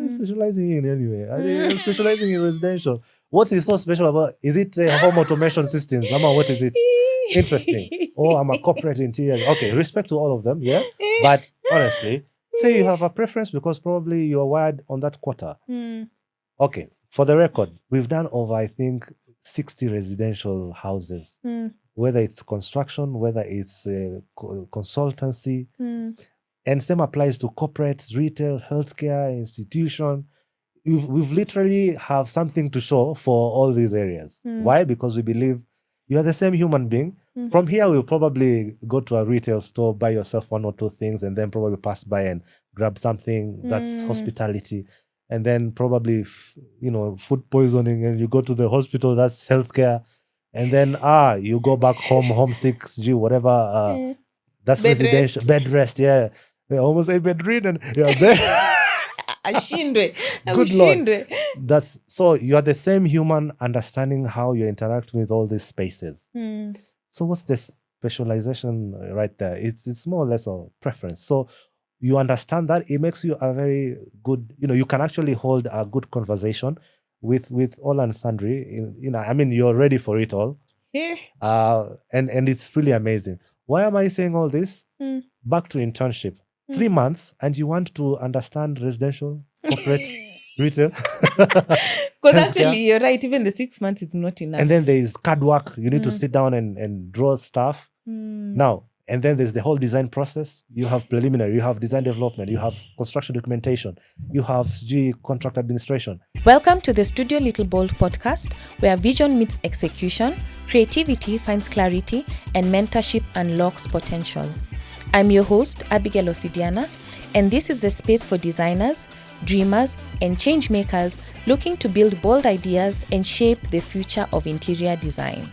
you specializing in anyway? I'm specializing in residential. What is so special about? Is it home automation systems? What is it? Interesting. Oh, I'm a corporate interior. Okay, respect to all of them, yeah. But honestly, say you have a preference because probably you're wired on that quarter. Okay, for the record, we've done over, I think, 60 residential houses, whether it's construction, whether it's consultancy. And same applies to corporate, retail, healthcare, institution. We've literally have something to show for all these areas. Why? Because we believe you are the same human being. From here, we'll probably go to a retail store, buy yourself one or two things, and then probably pass by and grab something. That's hospitality. And then probably, food poisoning, and you go to the hospital, that's healthcare. And then, you go back home, homesick, whatever. That's Bed residential. rest. Bed rest, yeah. They almost say bedridden. Yeah, Good Lord. That's so you are the same human, understanding how you interact with all these spaces. So what's the specialization right there? It's more or less a preference. So you understand that it makes you a very good, you can actually hold a good conversation with all and sundry. You're ready for it all. And it's really amazing. Why am I saying all this? Back to internship. 3 months, and you want to understand residential, corporate, retail. Because actually, you're right. Even the 6 months is not enough. And then there is card work. You need to sit down and draw stuff. Now, and then there's the whole design process. You have preliminary, you have design development, you have construction documentation, you have contract administration. Welcome to the Studio-littleBold podcast, where vision meets execution, creativity finds clarity, and mentorship unlocks potential. I'm your host, Abigail Osidiana, and this is the space for designers, dreamers, and change makers looking to build bold ideas and shape the future of interior design.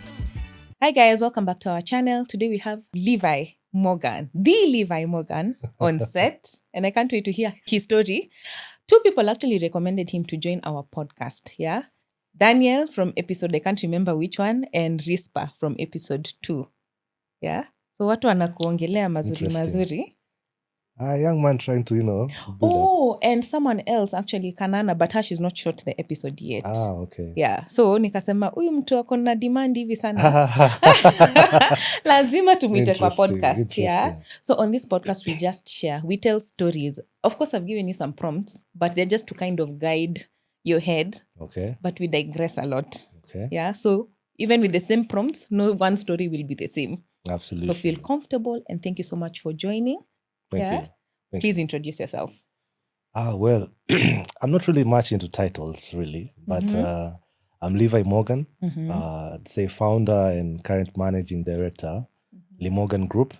Hi guys, welcome back to our channel. Today we have Levi Morgan, the Levi Morgan on set, and I can't wait to hear his story. 2 people actually recommended him to join our podcast, yeah? Daniel from episode, I can't remember which one, and Rispa from episode 2, yeah? So watu wanakuongelea mazuri. A young man trying to, build up. And someone else actually, Kanana, but she's not shot the episode yet. Okay. Yeah. So nikasema, huyu mtu ako na demand hivi sana. Lazima tumwite kwa podcast. Yeah. So on this podcast, we just share. We tell stories. Of course, I've given you some prompts, but they're just to kind of guide your head. Okay. But we digress a lot. Okay. Yeah. So even with the same prompts, no one story will be the same. Absolutely. So feel comfortable, and thank you so much for joining. Thank you. Please introduce yourself. Well, I'm not really much into titles, really, but I'm Levi Morgan, say founder and current managing director, LeMorgan Group.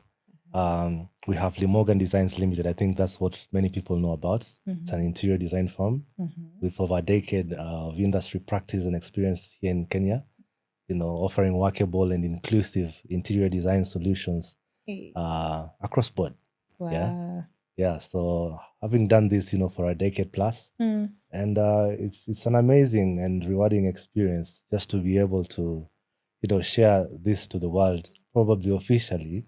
We have LeMorgan Designs Limited. I think that's what many people know about. It's an interior design firm with over a decade of industry practice and experience here in Kenya. Offering workable and inclusive interior design solutions across board. Wow. Yeah. So having done this, for a decade plus, and it's an amazing and rewarding experience just to be able to, share this to the world, probably officially.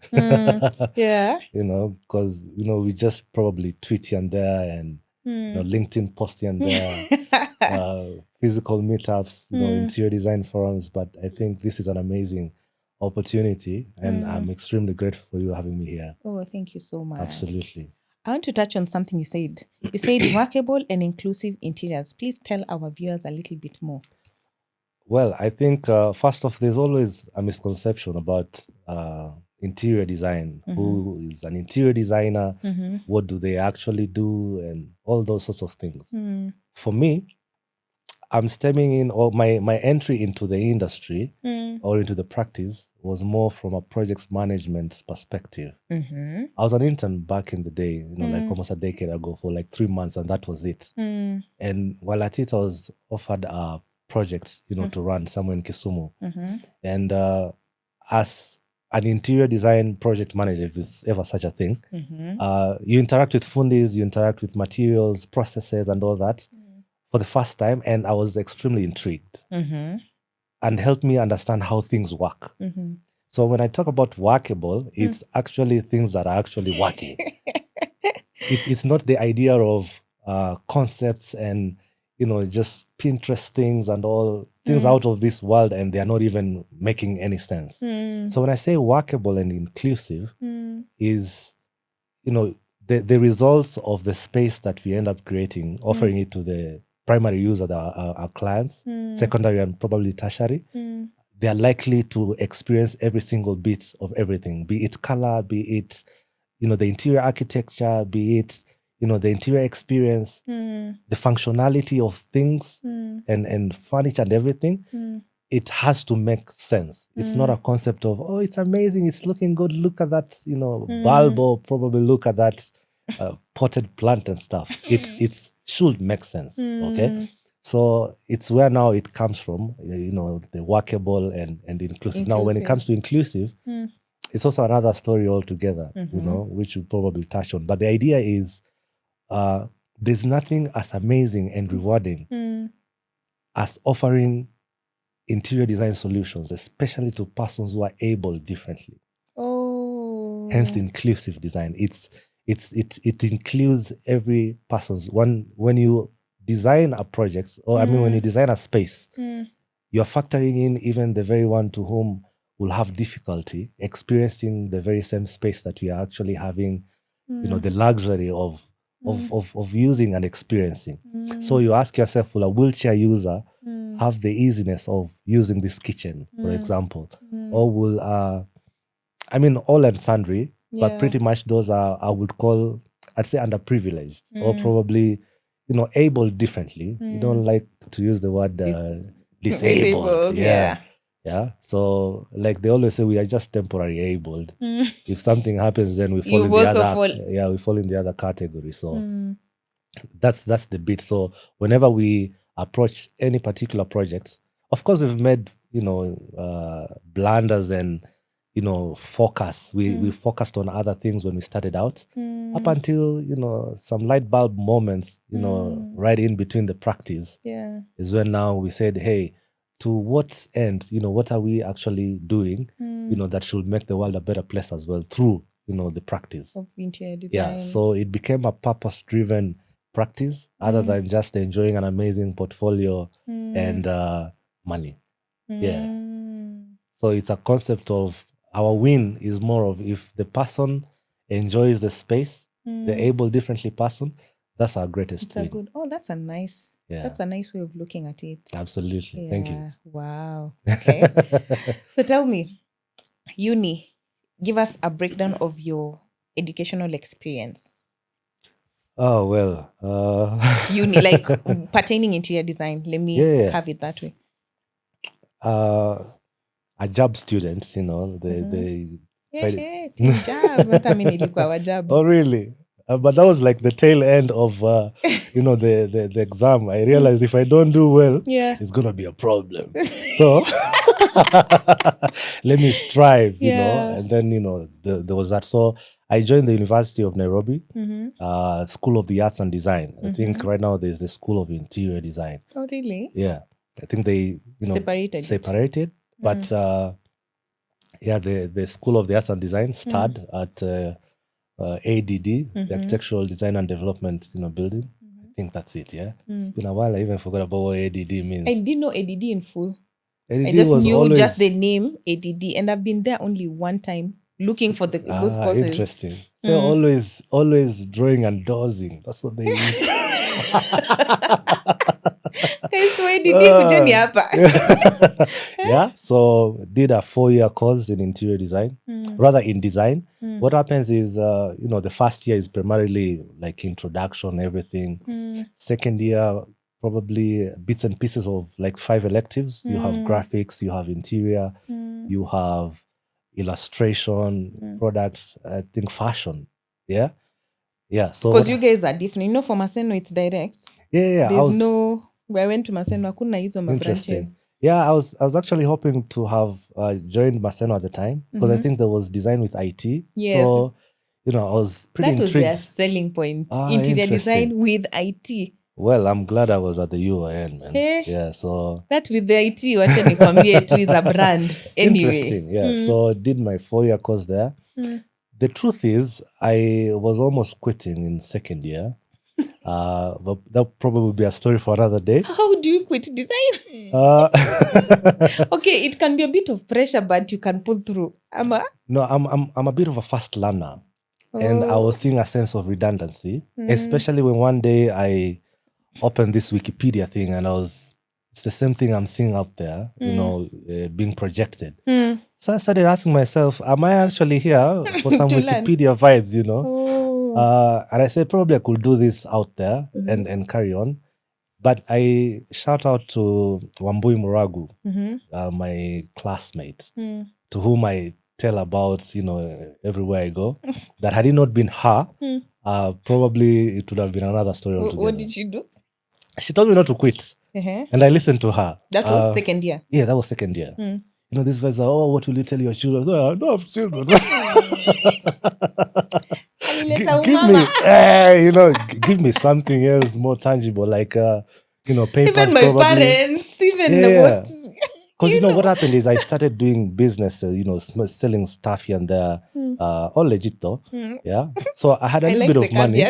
Yeah. Because we just probably tweet here and there and LinkedIn post here and there. Physical meetups, interior design forums, but I think this is an amazing opportunity, and I'm extremely grateful for you having me here. Oh, thank you so much. Absolutely. I want to touch on something you said. You said workable and inclusive interiors. Please tell our viewers a little bit more. Well, I think first off, there's always a misconception about interior design. Who is an interior designer? What do they actually do? And all those sorts of things. For me, I'm stemming in, or my entry into the industry or into the practice was more from a projects management perspective. I was an intern back in the day, like almost a decade ago for like 3 months, and that was it. And while at it, I was offered a project, to run somewhere in Kisumu. And as an interior design project manager, if there's ever such a thing, you interact with fundis, you interact with materials, processes, and all that. For the first time, and I was extremely intrigued and helped me understand how things work. So when I talk about workable, it's actually things that are actually working. It's not the idea of concepts and just Pinterest things and all things out of this world, and they are not even making any sense. So when I say workable and inclusive, is the results of the space that we end up creating, offering it to the primary user, our clients, secondary and probably tertiary. They are likely to experience every single bit of everything, be it color, be it the interior architecture, be it the interior experience, the functionality of things and furniture and everything. It has to make sense. It's not a concept of, oh, it's amazing, it's looking good, look at that bulb, or probably look at that potted plant and stuff. It should make sense. Okay, so it's where now it comes from, the workable and inclusive. Now when it comes to inclusive, it's also another story altogether, which we'll probably touch on. But the idea is there's nothing as amazing and rewarding as offering interior design solutions, especially to persons who are able differently. Oh. Hence inclusive design. It includes every person's one. When you design a project, or when you design a space, you're factoring in even the very one to whom will have difficulty experiencing the very same space that we are actually having, the luxury of using and experiencing. So you ask yourself, will a wheelchair user have the easiness of using this kitchen, for example? Or will, all and sundry, but pretty much those are, I would call, I'd say underprivileged, or probably, able differently. You don't like to use the word disabled. Yeah. So like they always say, we are just temporarily abled. If something happens, then we fall in the other. We fall in the other category. So that's the bit. So whenever we approach any particular project, of course we've made blunders and focus. We focused on other things when we started out, up until some light bulb moments. Right in between the practice. Is when now we said, hey, to what end, what are we actually doing, that should make the world a better place as well through, the practice of interior design. Yeah, so it became a purpose-driven practice other than just enjoying an amazing portfolio and money. Yeah. So it's a concept of our win is more of if the person enjoys the space, the able differently person, that's our greatest win. That's a nice way of looking at it. Absolutely. Thank you. Wow. Okay. So tell me, uni, give us a breakdown of your educational experience. Oh, well. Uni, like pertaining interior design. Let me have it that way. A job student, Oh, really? But that was like the tail end of, the exam. I realized if I don't do well, it's going to be a problem. So let me strive, and then, there was that. So I joined the University of Nairobi, School of the Arts and Design. I think right now there's the School of Interior Design. Oh, really? Yeah. I think they, separated. But, the School of the Arts and Design started at ADD, the Architectural Design and Development, building. I think that's it, yeah? It's been a while. I even forgot about what ADD means. I didn't know ADD in full. ADD I just knew always just the name ADD, and I've been there only one time looking for those courses. Interesting. So always drawing and dozing. That's what they use. Yeah, so did a 4-year course in interior design, rather in design. What happens is, the first year is primarily like introduction, everything. Second year, probably bits and pieces of like 5 electives. You have graphics, you have interior, you have illustration, products, I think fashion. Yeah. So because you guys are different. For Maseno, it's direct. Yeah. I went to Maseno, hakuna hizo branches. Yeah, I was actually hoping to have joined Maseno at the time because I think there was design with IT. Yes. So, I was pretty intrigued. That was their selling point. Interior design with IT. Well, I'm glad I was at the UON, man. Yeah, so... That with the IT, wacha nikwambie tu is a brand. Anyway. Interesting, yeah. So did my 4-year course there. The truth is, I was almost quitting in second year. But that'll probably be a story for another day. How do you quit design? Uh, Okay, it can be a bit of pressure, but you can pull through. no, I'm a bit of a fast learner, and I was seeing a sense of redundancy, especially when one day I opened this Wikipedia thing, and it's the same thing I'm seeing out there, being projected. So I started asking myself, am I actually here for some To learn. Wikipedia vibes, Oh. and I said, probably I could do this out there and carry on. But I shout out to Wambui Muragu, my classmate, to whom I tell about, everywhere I go, that had it not been her, probably it would have been another story altogether. What did she do? She told me not to quit, and I listened to her. That was second year. Yeah, that was second year. These guys are, oh, what will you tell your children? I don't have children. Give me something else more tangible, like papers. Even my probably. parents, even what? Because what happened is I started doing business, selling stuff here and there, all legit though. Yeah, so I had a little bit of money.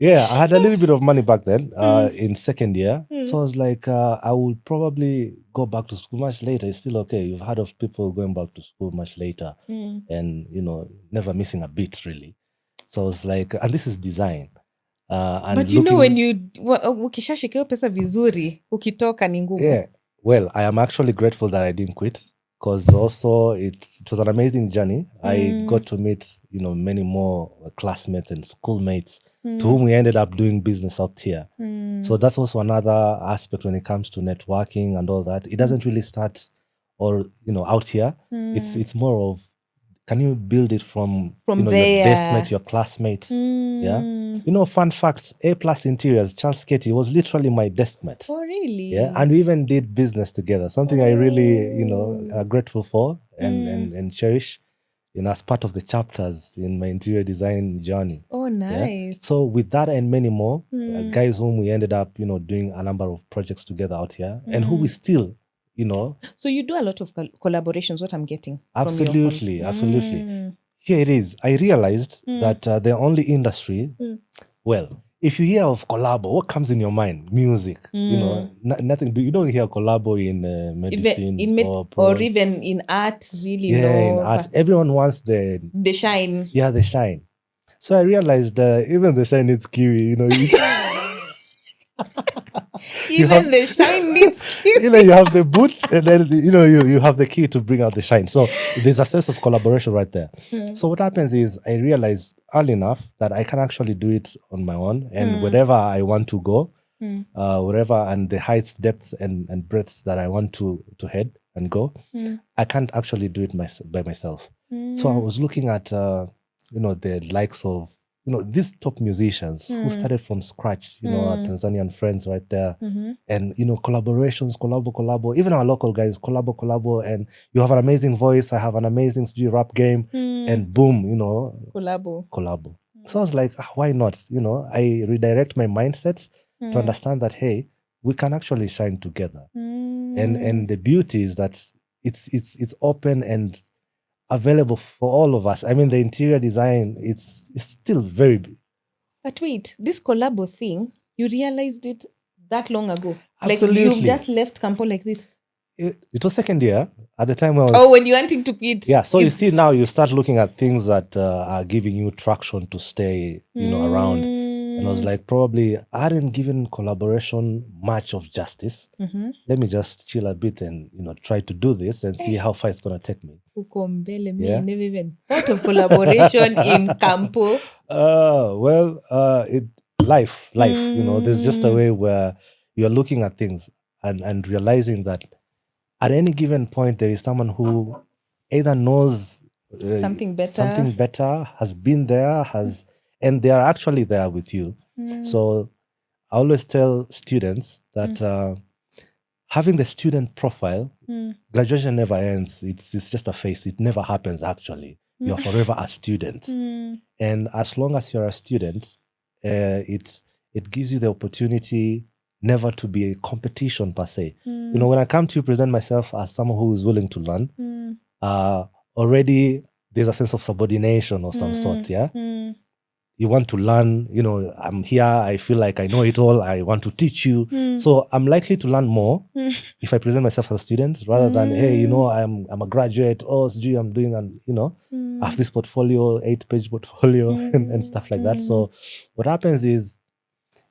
Yeah, I had a little bit of money back then in second year. So I was like, I will probably go back to school much later. It's still okay. You've heard of people going back to school much later and, never missing a beat, really. So I was like, and this is design. But when ukishashika pesa vizuri, ukitoka ni ngumu. Yeah, well, I am actually grateful that I didn't quit, because also it was an amazing journey. I got to meet, many more classmates and schoolmates to whom we ended up doing business out here. So that's also another aspect when it comes to networking and all that. It doesn't really start out here. It's more of, can you build it from your desk mate, your classmate? Yeah. Fun facts, A+ Interiors, Charles Katie was literally my desk mate. Oh, really? Yeah. And we even did business together, something I really, are grateful for and cherish, as part of the chapters in my interior design journey. Oh, nice. Yeah? So with that and many more, guys whom we ended up, doing a number of projects together out here and who we still, So you do a lot of collaborations, what I'm getting. Absolutely. Here it is. I realized that the only industry, well, if you hear of collabo, what comes in your mind? Music. Nothing. You don't hear collabo in medicine or even in art, really. Yeah, in art. Everyone wants the shine. Yeah, the shine. So I realized even the shine needs kiwi, Even the shine needs kiwi. You have the boots and then, you have the key to bring out the shine. So there's a sense of collaboration right there. So what happens is I realized early enough that I can actually do it on my own. And wherever I want to go, wherever and the heights, depths and breadths that I want to head and go, I can't actually do it by myself. So I was looking at, the likes of, these top musicians who started from scratch, our Tanzanian friends right there. And, collaborations, collabo. Even our local guys, collabo. And you have an amazing voice. I have an amazing studio rap game. And boom, collabo. So I was like, why not? I redirect my mindset to understand that, hey, we can actually shine together. And the beauty is that it's open and available for all of us. I mean, the interior design, it's still very big. But wait, this collabo thing, you realized it that long ago? Absolutely. Like, you've just left Campo like this? It was second year at the time. When you're wanting to quit. Yeah, so you see now you start looking at things that are giving you traction to stay, around. And I was like, probably I hadn't given collaboration much of justice. Let me just chill a bit and, try to do this and see how far it's going to take me. Yeah. I never even thought of collaboration in Campo. Life, there's just a way where you're looking at things and realizing that at any given point, there is someone who either knows something better, has been there, and they are actually there with you. So I always tell students that having the student profile, graduation never ends. It's just a phase. It never happens, actually. You're forever a student. And as long as you're a student, it gives you the opportunity never to be a competition per se. When I come to present myself as someone who is willing to learn, already there's a sense of subordination of some sort, yeah? you want to learn, I'm here, I feel like I know it all, I want to teach you. So I'm likely to learn more if I present myself as a student rather than, hey, I'm a graduate, I'm doing, I have this portfolio, 8-page portfolio and stuff like that. So what happens is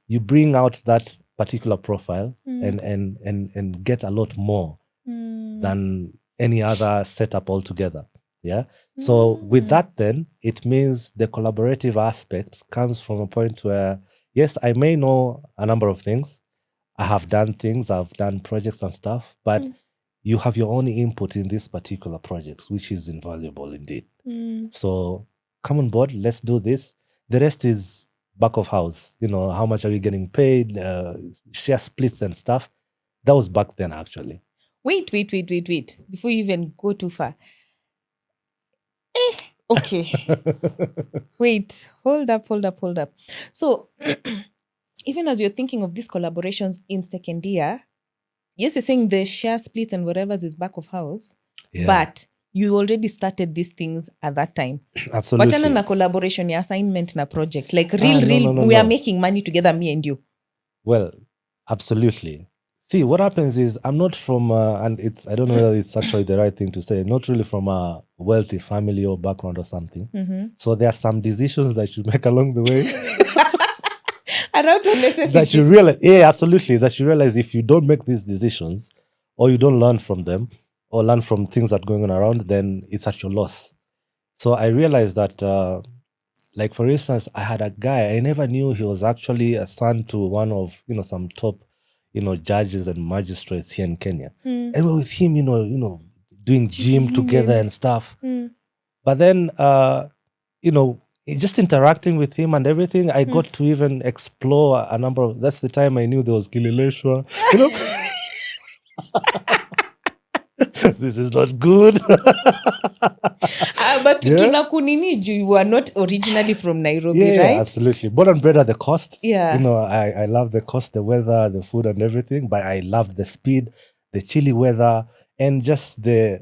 you bring out that particular profile and get a lot more than any other setup altogether. Yeah. So with that, then it means the collaborative aspect comes from a point where, yes, I may know a number of things. I have done things, I've done projects and stuff, but you have your own input in this particular project, which is invaluable indeed. So come on board, let's do this. The rest is back of house. How much are you getting paid? Share splits and stuff. That was back then, actually. Wait. Before you even go too far. Okay. Wait, hold up. So even as you're thinking of these collaborations in second year, yes, you're saying the share splits and whatever is back of house, but you already started these things at that time. Absolutely. But na collaboration, your assignment na project, like real, we are making money together, me and you. Well, absolutely. See, what happens is I'm not from, and I don't know whether it's actually the right thing to say, not really from a wealthy family or background or something. So there are some decisions that you make along the way. Around necessity. That you realize, absolutely, that you realize if you don't make these decisions or you don't learn from them or learn from things that are going on around, then it's at your loss. So I realized that, like for instance, I had a guy, I never knew he was actually a son to one of, some top, judges and magistrates here in Kenya. And we're with him, doing gym together and stuff. But then, just interacting with him and everything, I got to even explore a number of, that's the time I knew there was Kilileshwa, This is not good. But tunakunini, you were not originally from Nairobi, right? Yeah, absolutely. Born and bred at the coast. Yeah. I love the coast, the weather, the food and everything, but I loved the speed, the chilly weather, and just there's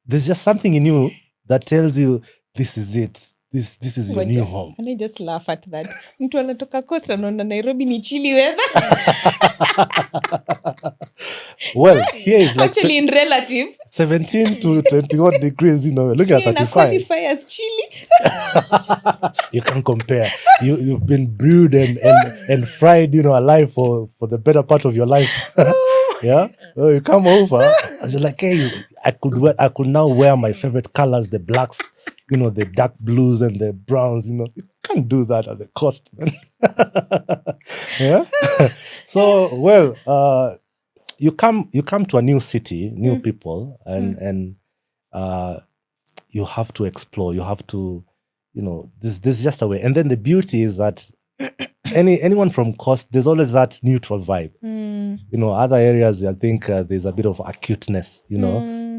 just something in you that tells you this is it. This is your new home. Can I just laugh at that? Mtu anatoka coast anaona Nairobi ni chilly weather. Well, here is like actually in relative 17 to 21 degrees, look at 35. Qualify as chilly. You can't compare. You've been brewed and fried, alive for the better part of your life. Yeah. So you come over. I was like, hey, I could now wear my favorite colors, the blacks, the dark blues and the browns. You can't do that at the cost, man. Yeah. So, well, you come to a new city, new people, and you have to explore. You have to, this is just a way. And then the beauty is that anyone from coast, there's always that neutral vibe. Other areas, I think there's a bit of acuteness,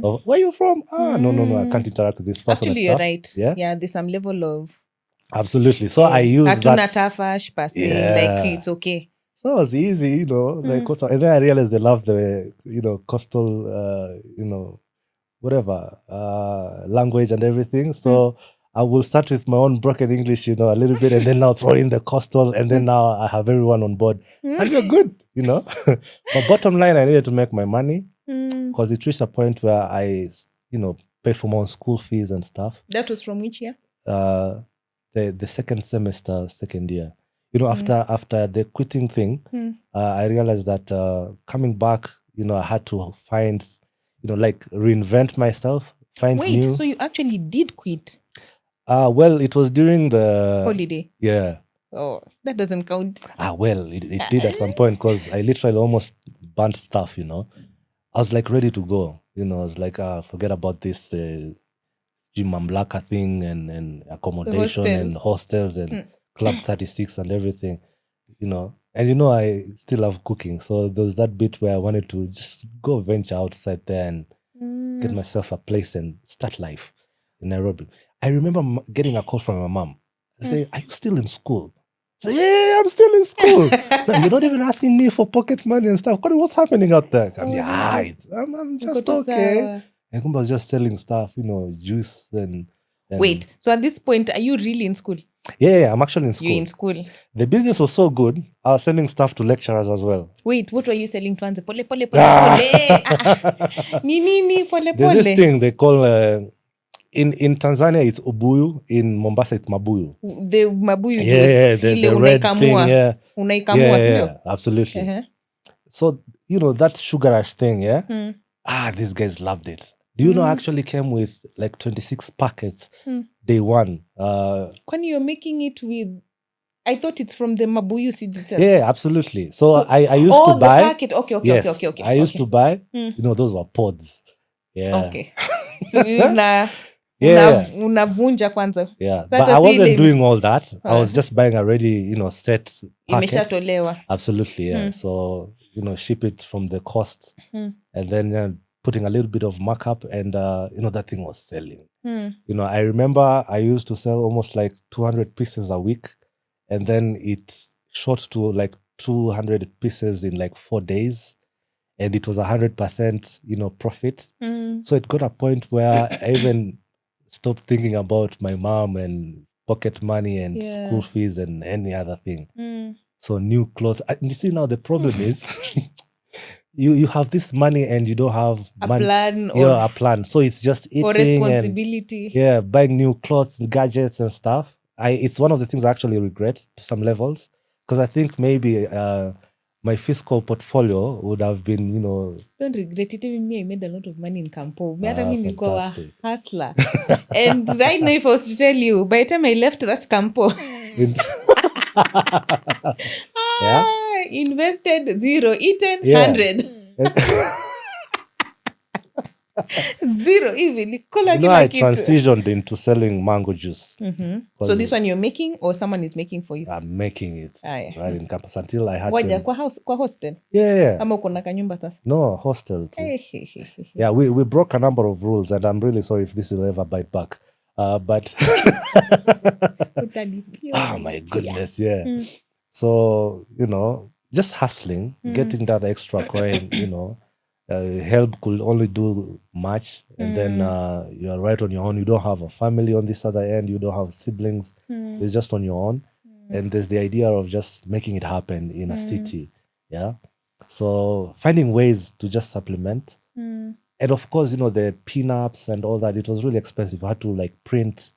of where you from? No, I can't interact with this person. Actually, you're right. Yeah, there's some level of... Absolutely. So I use that. Tafash, per se, like it's okay. So it was easy, like coastal. And then I realized they love the, coastal, whatever, language and everything. So I will start with my own broken English, a little bit, and then now throw in the coastal, and then now I have everyone on board. And we're good, But bottom line, I needed to make my money because it reached a point where I, paid for my own school fees and stuff. That was from which year? The second semester, second year. After the quitting thing, I realized that coming back, I had to find, like reinvent myself, find new. Wait, so you actually did quit? Well, it was during the... holiday? Yeah. Oh, that doesn't count. Well, it did at some point because I literally almost burnt stuff, I was like ready to go. I was like, forget about this Mamlaka thing and accommodation and hostels and Club 36 and everything, And I still love cooking. So there was that bit where I wanted to just go venture outside there and get myself a place and start life in Nairobi. I remember getting a call from my mom. I say, are you still in school? I say, yeah, I'm still in school. No, you're not even asking me for pocket money and stuff. What's happening out there? I'm just okay. And I was just selling stuff, juice and Wait, so at this point, are you really in school? Yeah, I'm actually in school. You're in school. The business was so good, I was sending stuff to lecturers as well. Wait, what were you selling to Anze? Pole, pole, pole, pole. Ni, pole, There's this pole. thing they call, in Tanzania, it's ubuyu. In Mombasa, it's mabuyu. The mabuyu Yeah, juice. the Ile red thing, unaikamua. yeah. Unaikamua, sindio? Yeah, absolutely. Uh-huh. So, that sugar rush thing, yeah? These guys loved it. Do you know I actually came with like 26 packets day one. When you're making it with, I thought it's from the mabuyu seeds itself. Yeah, absolutely. So I used to buy. The packet. Okay. Yes, I used to buy, those were pods. Yeah. Okay. So unavunja kwanza. Yeah, but I wasn't doing all that. I was just buying already, set packets. Imeshatolewa. Absolutely, yeah. So, ship it from the cost and then putting a little bit of markup and, that thing was selling. I remember I used to sell almost like 200 pieces a week and then it shot to like 200 pieces in like 4 days. And it was 100%, profit. So it got a point where I even stopped thinking about my mom and pocket money and school fees and any other thing. So new clothes. And you see now the problem is you have this money and you don't have a money. plan. A plan. So it's just eating or responsibility. And, buying new clothes, gadgets and stuff. It's one of the things I actually regret to some levels. Because I think maybe... my fiscal portfolio would have been, Don't regret it. Even me, I made a lot of money in Campo. A hustler. And right now, if I was to tell you, by the time I left that Campo, invested 0, eaten 100. 0 even. I transitioned into selling mango juice. So this one you're making or someone is making for you? I'm making it right in campus until I had to... Kwa hostel? Yeah. Ama uko na kanyumba sasa? No, hostel too. Yeah, we broke a number of rules and I'm really sorry if this will ever bite back. But... oh my goodness, yeah. So, just hustling, getting that extra coin, help could only do much and then you're right on your own. You don't have a family on this other end. You don't have siblings. It's just on your own. And there's the idea of just making it happen in a city. Yeah. So finding ways to just supplement. And of course, the pin-ups and all that, it was really expensive. I had to like print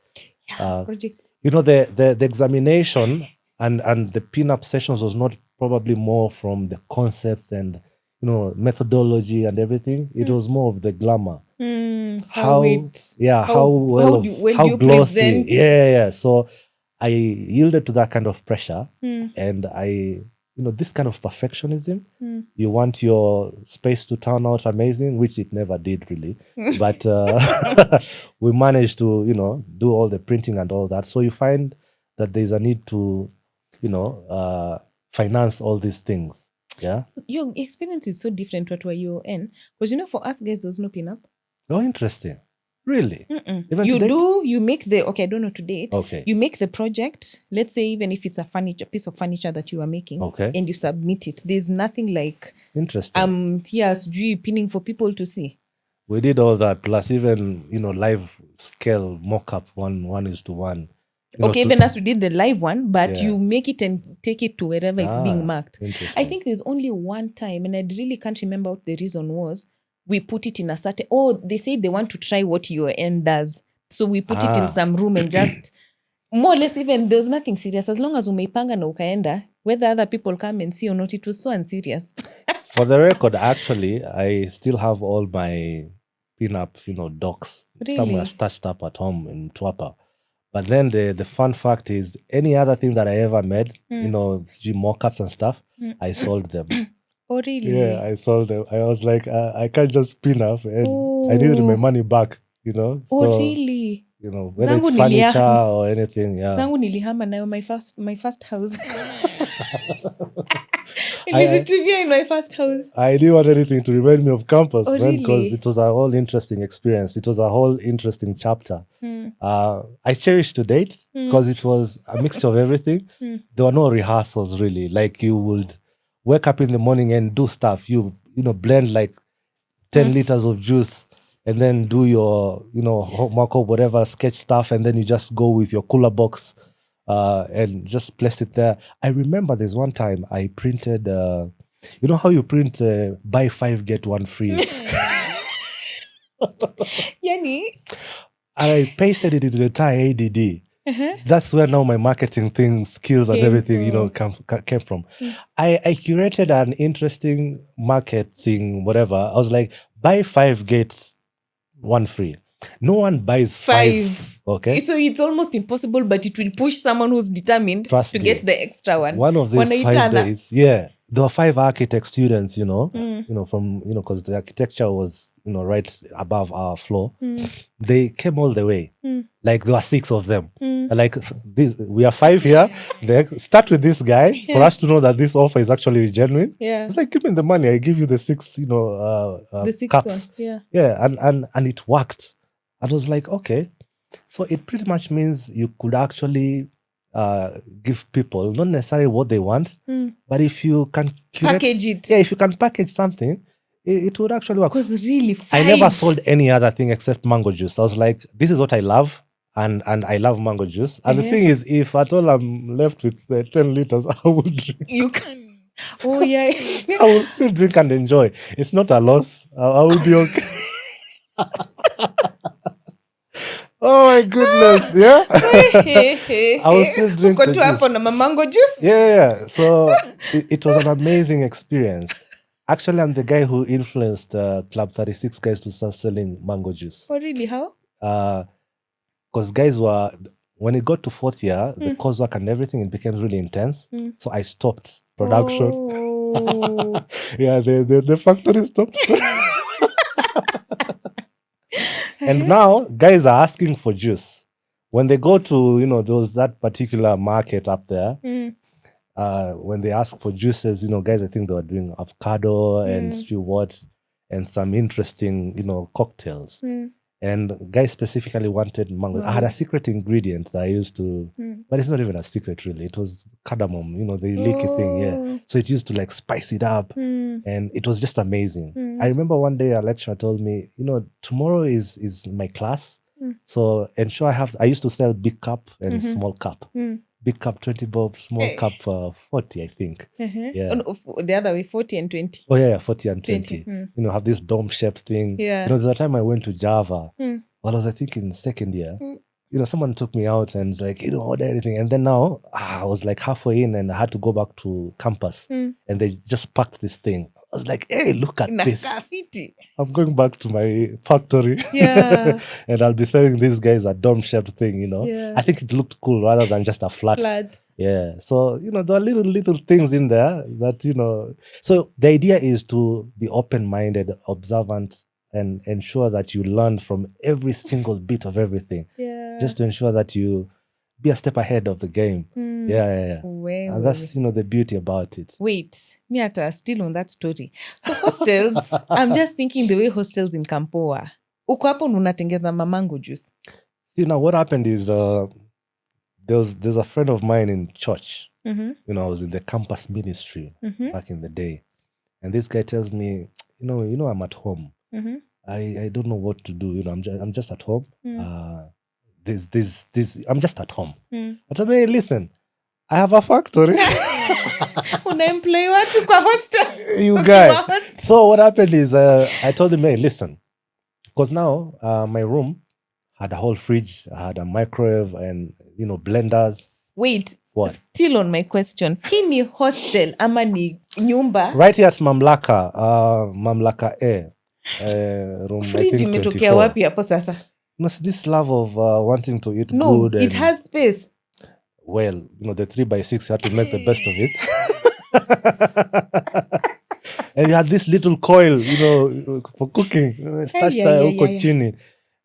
projects. The examination and the pin-up sessions was not probably more from the concepts and methodology and everything. It was more of the glamour. How glossy. Yeah. So I yielded to that kind of pressure and I, this kind of perfectionism. You want your space to turn out amazing, which it never did really. But we managed to, do all the printing and all that. So you find that there's a need to, finance all these things. Yeah. Your experience is so different what were you in. Because for us guys, there was no pin-up. Oh, interesting. Really? You make the, I don't know to date. Okay. You make the project, let's say even if it's a piece of furniture that you are making. Okay. And you submit it. There's nothing like... Interesting. Pinning for people to see. We did all that, plus even, live scale mock-up 1:1. Even as we did the live one, but you make it and take it to wherever it's being marked. I think there's only one time, and I really can't remember what the reason was, we put it in a certain... they say they want to try what your end does. So we put it in some room and just... more or less even, there's nothing serious. As long as umeipanga na ukaenda, whether other people come and see or not, it was so unserious. For the record, actually, I still have all my pin-up, docs. Really? Somewhere stashed up at home in Twapa. But then the fun fact is, any other thing that I ever made, mock-ups and stuff, I sold them. Oh, really? Yeah, I sold them. I was like, I can't just pin up and I needed my money back, Oh, so, really? Whether it's furniture or anything, yeah. Zangu nilihama nayo my first house. Trivia in my first house. I didn't want anything to remind me of campus, really? Because it was a whole interesting experience. It was a whole interesting chapter. I cherish to date because it was a mixture of everything. There were no rehearsals really. Like you would wake up in the morning and do stuff. You blend like 10 liters of juice and then do your, homework or whatever sketch stuff, and then you just go with your cooler box and just place it there. I remember there's one time I printed, you know how you print buy 5 get 1 free? Yani? I pasted it into the entire ADD. That's where now my marketing thing, skills and everything, came from. I curated an interesting marketing, whatever. I was like, buy 5 get 1 free. No one buys 5. Okay. So it's almost impossible, but it will push someone who's determined Trust to me. get the extra one. One of these 5 days, there were 5 architect students, from, because the architecture was, right above our floor. They came all the way. Like there were 6 of them. Like we are 5 here. They start with this guy for us to know that this offer is actually genuine. Yeah. It's like, give me the money. I give you the 6, the 6th cups. one. Yeah. Yeah. And it worked. I was like, okay. So it pretty much means you could actually give people not necessarily what they want, but if you can package it. Yeah, if you can package something, it would actually work. Because really, 5. I never sold any other thing except mango juice. I was like, this is what I love, and I love mango juice. And the thing is, if at all I'm left with 10 liters, I will drink. You can. Oh yeah. I will still drink and enjoy. It's not a loss. I will be okay. Oh my goodness, yeah. I was still drinking the mango juice. Yeah. So it was an amazing experience. Actually, I'm the guy who influenced Club 36 guys to start selling mango juice. Oh, really? How? Because guys were, when it got to 4th year, the coursework and everything, it became really intense. So I stopped production. Oh. Yeah, the factory stopped. And now guys are asking for juice. When they go to, that particular market up there, when they ask for juices, guys, I think they were doing avocado and stewart and some interesting, cocktails. And guys specifically wanted mango. I had a secret ingredient that I used to, but it's not even a secret really. It was cardamom, the leaky thing, yeah. So it used to like spice it up, and it was just amazing. I remember one day a lecturer told me, tomorrow is my class, so ensure I used to sell big cup and small cup. Big cup 20 bob, small cup 40, I think. Yeah. The other way, 40 and 20. Oh yeah, 40 and 20. Have this dome-shaped thing. Yeah. There's a time I went to Java. While I was, I think, in 2nd year. Someone took me out and was like, order anything. And then now, I was like halfway in and I had to go back to campus. And they just packed this thing. I was like, hey, look at this. I'm going back to my factory. Yeah. And I'll be selling these guys a dome-shaped thing, Yeah. I think it looked cool rather than just a flat. Yeah. So, there are little things in there that, So the idea is to be open-minded, observant, and ensure that you learn from every single bit of everything. Yeah. Just to ensure that you be a step ahead of the game. Yeah. And that's, the beauty about it. Wait, Miata, still on that story. So hostels, I'm just thinking the way hostels in Kampoa. Uko hapo unatengeza mamango juice. See, now what happened is there's a friend of mine in church. I was in the campus ministry back in the day. And this guy tells me, I'm at home. I don't know what to do. I'm just at home. I'm just at home. I told him, hey, listen, I have a factory. Unaemploy watu kwa hostel. You guy. So what happened is I told him, hey, listen, because now my room had a whole fridge, I had a microwave and blenders. Wait. What? Still on my question. Hii ni hostel ama ni nyumba? Right here at Mamlaka A. Room, Fridge I think imetokea 24. wapi hapo sasa? This love of wanting to eat No, good. it has space. Well, the 3x6, you had to make the best of it. And you had this little coil, for cooking. Huko chini.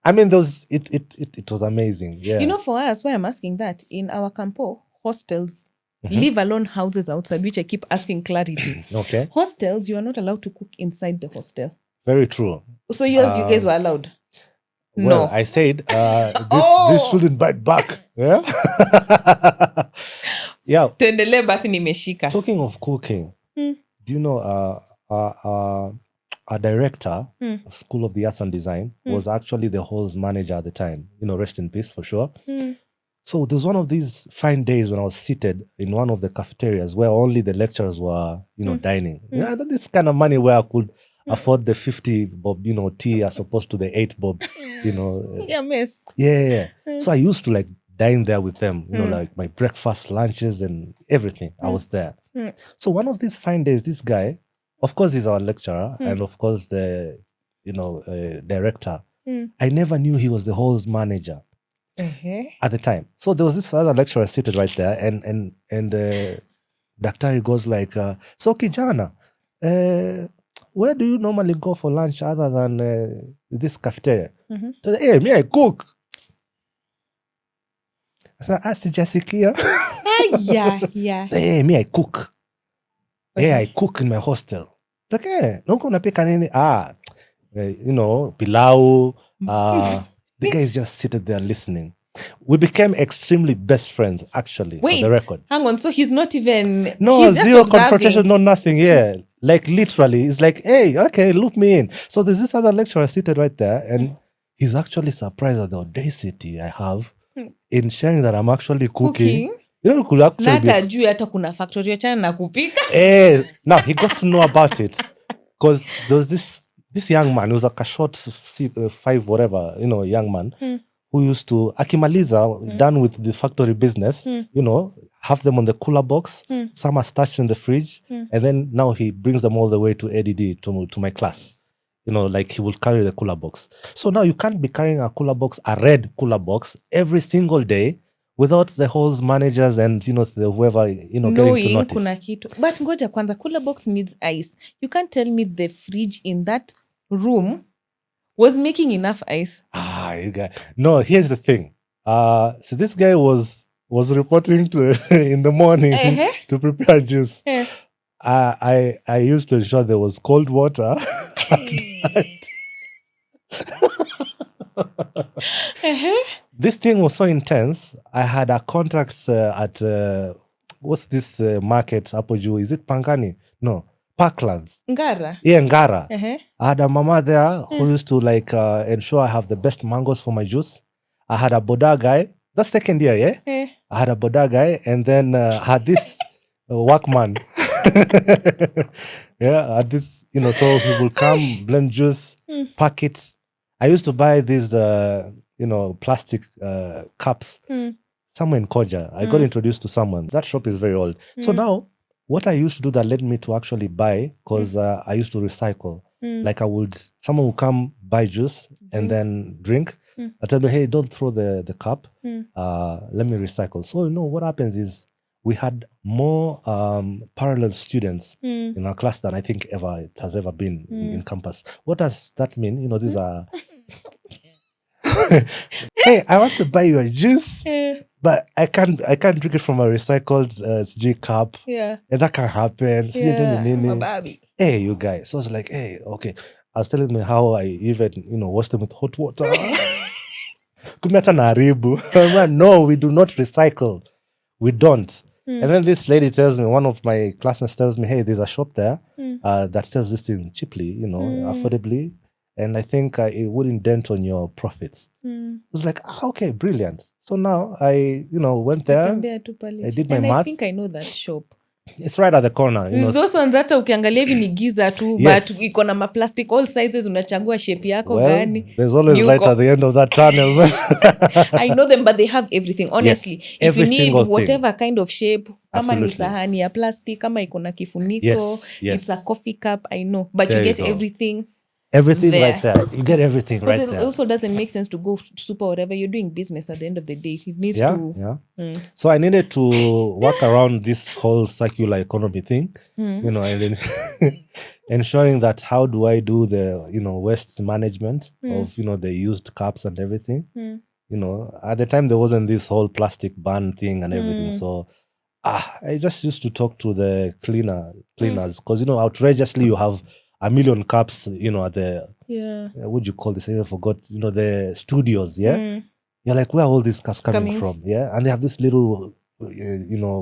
I mean, it was amazing. Yeah. For us, why I'm asking that, in our campo, hostels, leave alone houses outside, which I keep asking clarity. Okay. Hostels, you are not allowed to cook inside the hostel. Very true. So yours, you guys were allowed? Well, No. I said this shouldn't bite back. Yeah. Yeah. Tuendelee basi nimeshika. Talking of cooking, do you know our director of School of the Arts and Design was actually the hall's manager at the time. Rest in peace for sure. So there was one of these fine days when I was seated in one of the cafeterias where only the lecturers were, dining. I had this kind of money where I could afford the 50 bob, tea as opposed to the 8 bob, Yeah, miss. Yeah. So I used to like dine there with them, like my breakfast, lunches and everything. I was there. So one of these fine days, this guy, of course he's our lecturer and of course the, director. I never knew he was the hall's manager at the time. So there was this other lecturer seated right there and Daktari goes like, so kijana, where do you normally go for lunch other than this cafeteria? So, hey, me, I cook. So I said, Jessica. Yeah. Hey, me, I cook. Hey, I cook in my hostel. Like, hey, no gonna pick any, pilau. The guy is just seated there listening. We became extremely best friends, actually, Wait, for the record. hang on. So he's not even... No, he's just zero observing. confrontation, no nothing, yeah. Like literally, it's like, hey, okay, loop me in. So there's this other lecturer seated right there and he's actually surprised at the audacity I have in sharing that I'm actually cooking. It could actually Nata juu hata kuna factory achana na kupika. Now he got to know about it because there was this young man, he was like a short 5 whatever, young man who used to, akimaliza, done with the factory business, have them on the cooler box, some are stashed in the fridge, and then now he brings them all the way to ADD, to my class. Like he will carry the cooler box. So now you can't be carrying a cooler box, a red cooler box, every single day without the hall's managers and, the whoever, getting to notice. Kuna kitu. But ngoja kwanza, cooler box needs ice. You can't tell me the fridge in that room was making enough ice. You guys. No, here's the thing. So this guy was reporting to in the morning to prepare juice. I used to ensure there was cold water at night. This thing was so intense. I had a contact at what's this market, Apoju? Is it Pangani? No, Parklands. Ngara? Yeah, Ngara. I had a mama there who used to like ensure I have the best mangoes for my juice. I had a Boda guy. That's second year, yeah? I had a Boda guy and then had this workman. Yeah, had this, so he will come, blend juice, pack it. I used to buy these, plastic cups somewhere in Koja. I got introduced to someone. That shop is very old. So now, what I used to do that led me to actually buy, because I used to recycle. Like someone would come buy juice and then drink. I tell me, hey, don't throw the cup. Let me recycle. So, what happens is we had more parallel students in our class than I think it has ever been in campus. What does that mean? These are... Hey, I want to buy you a juice, but I can't drink it from a recycled G cup. Yeah. And that can happen. Yeah, baby. Hey, you guys. So I was like, hey, okay. I was telling me how I even, wash them with hot water. Kumeta na haribu. No, we do not recycle. We don't. And then this lady tells me, one of my classmates tells me, hey, there's a shop there that sells this thing cheaply, affordably. And I think it wouldn't dent on your profits. I was like, okay, brilliant. So now I, went there. I did my math. I think I know that shop. It's right at the corner. Those ones hata ukiangalia hivi ni giza tu, Yes. but iko na maplastic all sizes, unachagua shape yako gani. There's always light at the end of that tunnel. I know them, but they have everything. Honestly, Yes, if you every need single whatever kind of shape, kama ni Absolutely. sahani ya plastic, kama iko na kifuniko, Yes. it's a coffee cup, I know. But There you you get go. everything. Everything There. right there. You get everything right Because it there. also doesn't make sense to go super whatever. You're doing business at the end of the day. It needs Yeah, to... yeah. So I needed to work around this whole circular economy thing, and then ensuring that how do I do the, waste management of, the used cups and everything. At the time there wasn't this whole plastic ban thing and everything. So I just used to talk to the cleaners because, outrageously you have a million cups, at the, what do you call this? I even forgot, the studios, yeah? You're like, where are all these cups coming from? Yeah. And they have this little,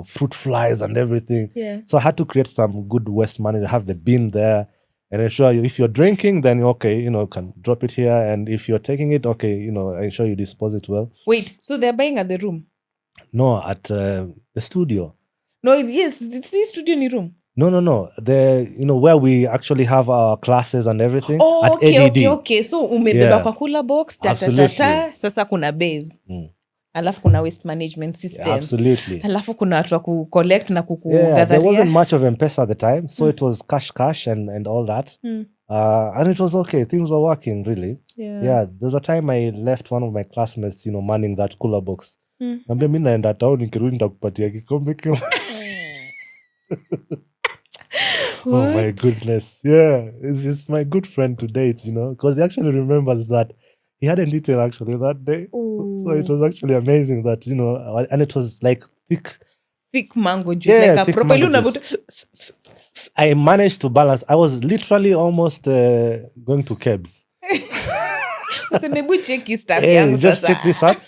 fruit flies and everything. Yeah. So I had to create some good waste management, have the bin there, and ensure you, if you're drinking, then okay, you can drop it here. And if you're taking it, okay, ensure you dispose it well. Wait, so they're buying at the room? No, at the studio. No, yes, it's the studio in the room. No. The where we actually have our classes and everything. Oh, at ADD. Okay. So umebeba kwa cooler box, sasa kuna base. Alafu kuna waste management system. Absolutely. Alafu kuna watu wa collect na kukugather. There wasn't much of M-Pesa at the time, so it was cash and all that. And it was okay. Things were working really. Yeah. There's a time I left one of my classmates, manning that cooler box. Nambia mimi naenda town nikirudi nitakupatia kikombe kimoja. Oh my goodness. Yeah. It's my good friend to date, because he actually remembers that he hadn't eaten actually that day. Ooh. So it was actually amazing that, and it was like thick mango juice. Yeah, like a proper juice. I managed to balance. I was literally almost going to Kebs. So maybe check his stuff. Just check this out.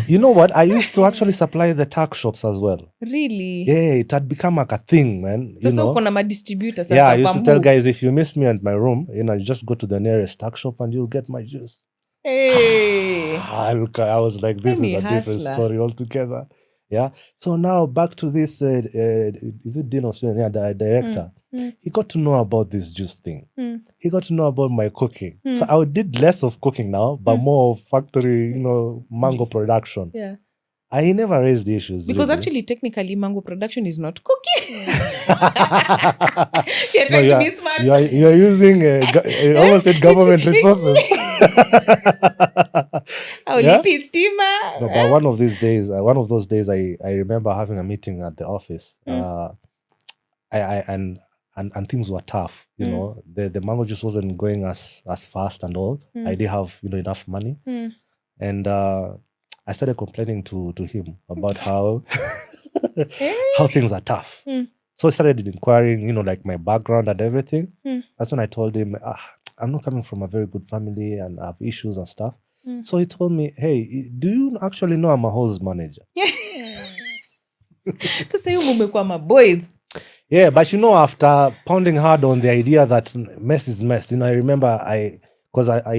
You know what? I used to actually supply the tuck shops as well. Really? Yeah, it had become like a thing, man. So kuna ma-distributor. Yeah, I used to tell guys, if you miss me at my room, you just go to the nearest tuck shop and you'll get my juice. Hey. I was like, this is a different story altogether. Yeah. So now back to this, is it Dean of Students? Yeah, the director. He got to know about this juice thing. He got to know about my cooking. So I did less of cooking now, but more of factory, mango production. Yeah. I never raised the issues. Because really. Actually, technically, mango production is not cooking. You're trying to be smart. You're using, I almost said government resources. Steamer. No, but one of those days, I remember having a meeting at the office. And things were tough, the mango juice wasn't going as fast and all. I didn't have enough money, and I started complaining to him about how how things are tough. So I started inquiring, like my background and everything. That's when I told him, I'm not coming from a very good family and I have issues and stuff. So he told me, hey, do you actually know I'm a house manager? So say you umekuwa my boys. Yeah, but after pounding hard on the idea that mess is mess, I remember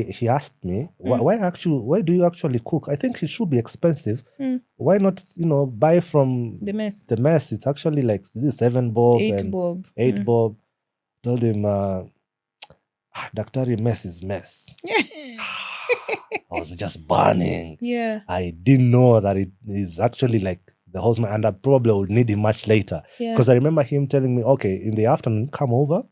he asked me, why do you actually cook? I think it should be expensive. Why not, buy from the mess? The mess, it's actually like 7 bob 8 bob. 8 bob. Told him, Daktari, mess is mess. I was just burning. Yeah. I didn't know that it is actually like the houseman, and I probably would need him much later. Because I remember him telling me, okay, in the afternoon, come over.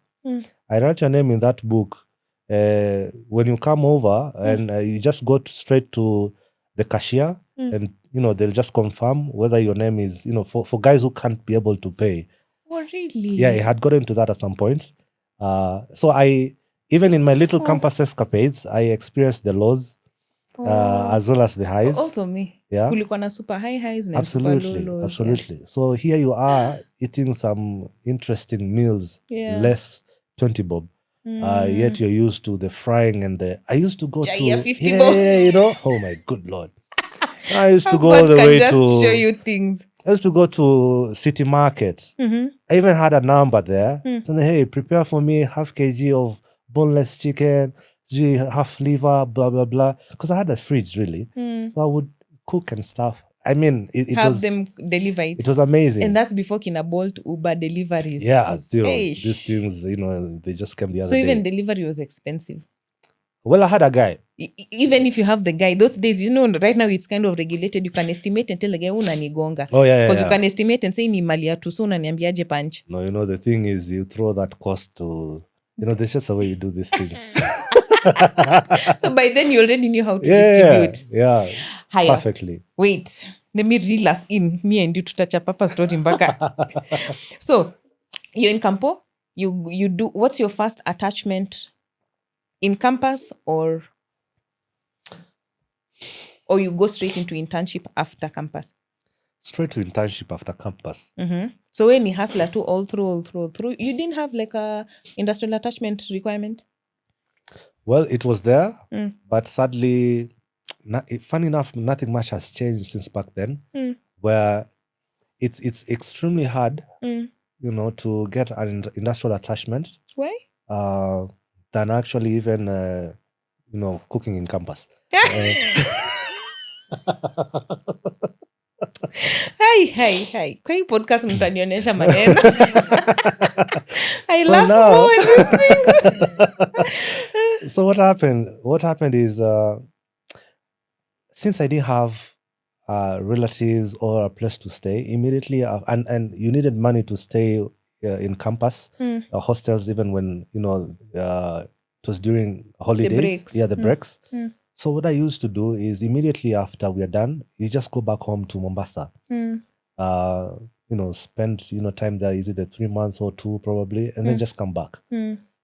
I write your name in that book. When you come over, and you just go straight to the cashier, and they'll just confirm whether your name is, for guys who can't be able to pay. Oh, really? Yeah, he had gotten to that at some points. So even in my little campus escapades, I experienced the lows as well as the highs. Also me. Yeah. Kulikuwa na super highs and absolutely, super lows. Absolutely. Yeah. So here you are eating some interesting meals, less 20 bob. Yet you're used to the frying and I used to go to 50 bob. Oh my good Lord. I used to go all the way just to show you things. I used to go to City Market. I even had a number there. So, hey, prepare for me half kg of boneless chicken, half liver, blah, blah, blah. Because I had a fridge, really. So I would cook and stuff. I mean, it have was, them deliver it. It was amazing. And that's before Kina Bolt, Uber deliveries. Yeah, zero. These things, they just came the other day. So even delivery was expensive. Well, I had a guy. Even if you have the guy, those days, right now it's kind of regulated. You can estimate and tell the guy, unanigonga. Oh, yeah. Because you can estimate and say, ni mali ya tu, so unaniambiaje punch. No, the thing is, you throw that cost to, there's just a way you do this thing. So by then you already knew how to distribute. Yeah. Higher. Perfectly. Wait, let me reel us in. Me and you to touch a papa story mbaka. So, you're in Campo. You do, what's your first attachment in campus or you go straight into internship after campus? Straight to internship after campus. So when you hustler too all through, you didn't have like a industrial attachment requirement? Well, it was there, but sadly, funny enough, nothing much has changed since back then, where it's extremely hard, to get an industrial attachment. Why? than actually even cooking in campus. Hai. Kwa hii podcast mtanionyesha maneno. I So laugh now- more when these things. So what happened is since I didn't have relatives or a place to stay immediately, and you needed money to stay in campus hostels, even when it was during holidays. breaks. Yeah, the breaks. Mm. So what I used to do is immediately after we are done, you just go back home to Mombasa. Spend time there. Is it 3 months or 2 probably, and then just come back.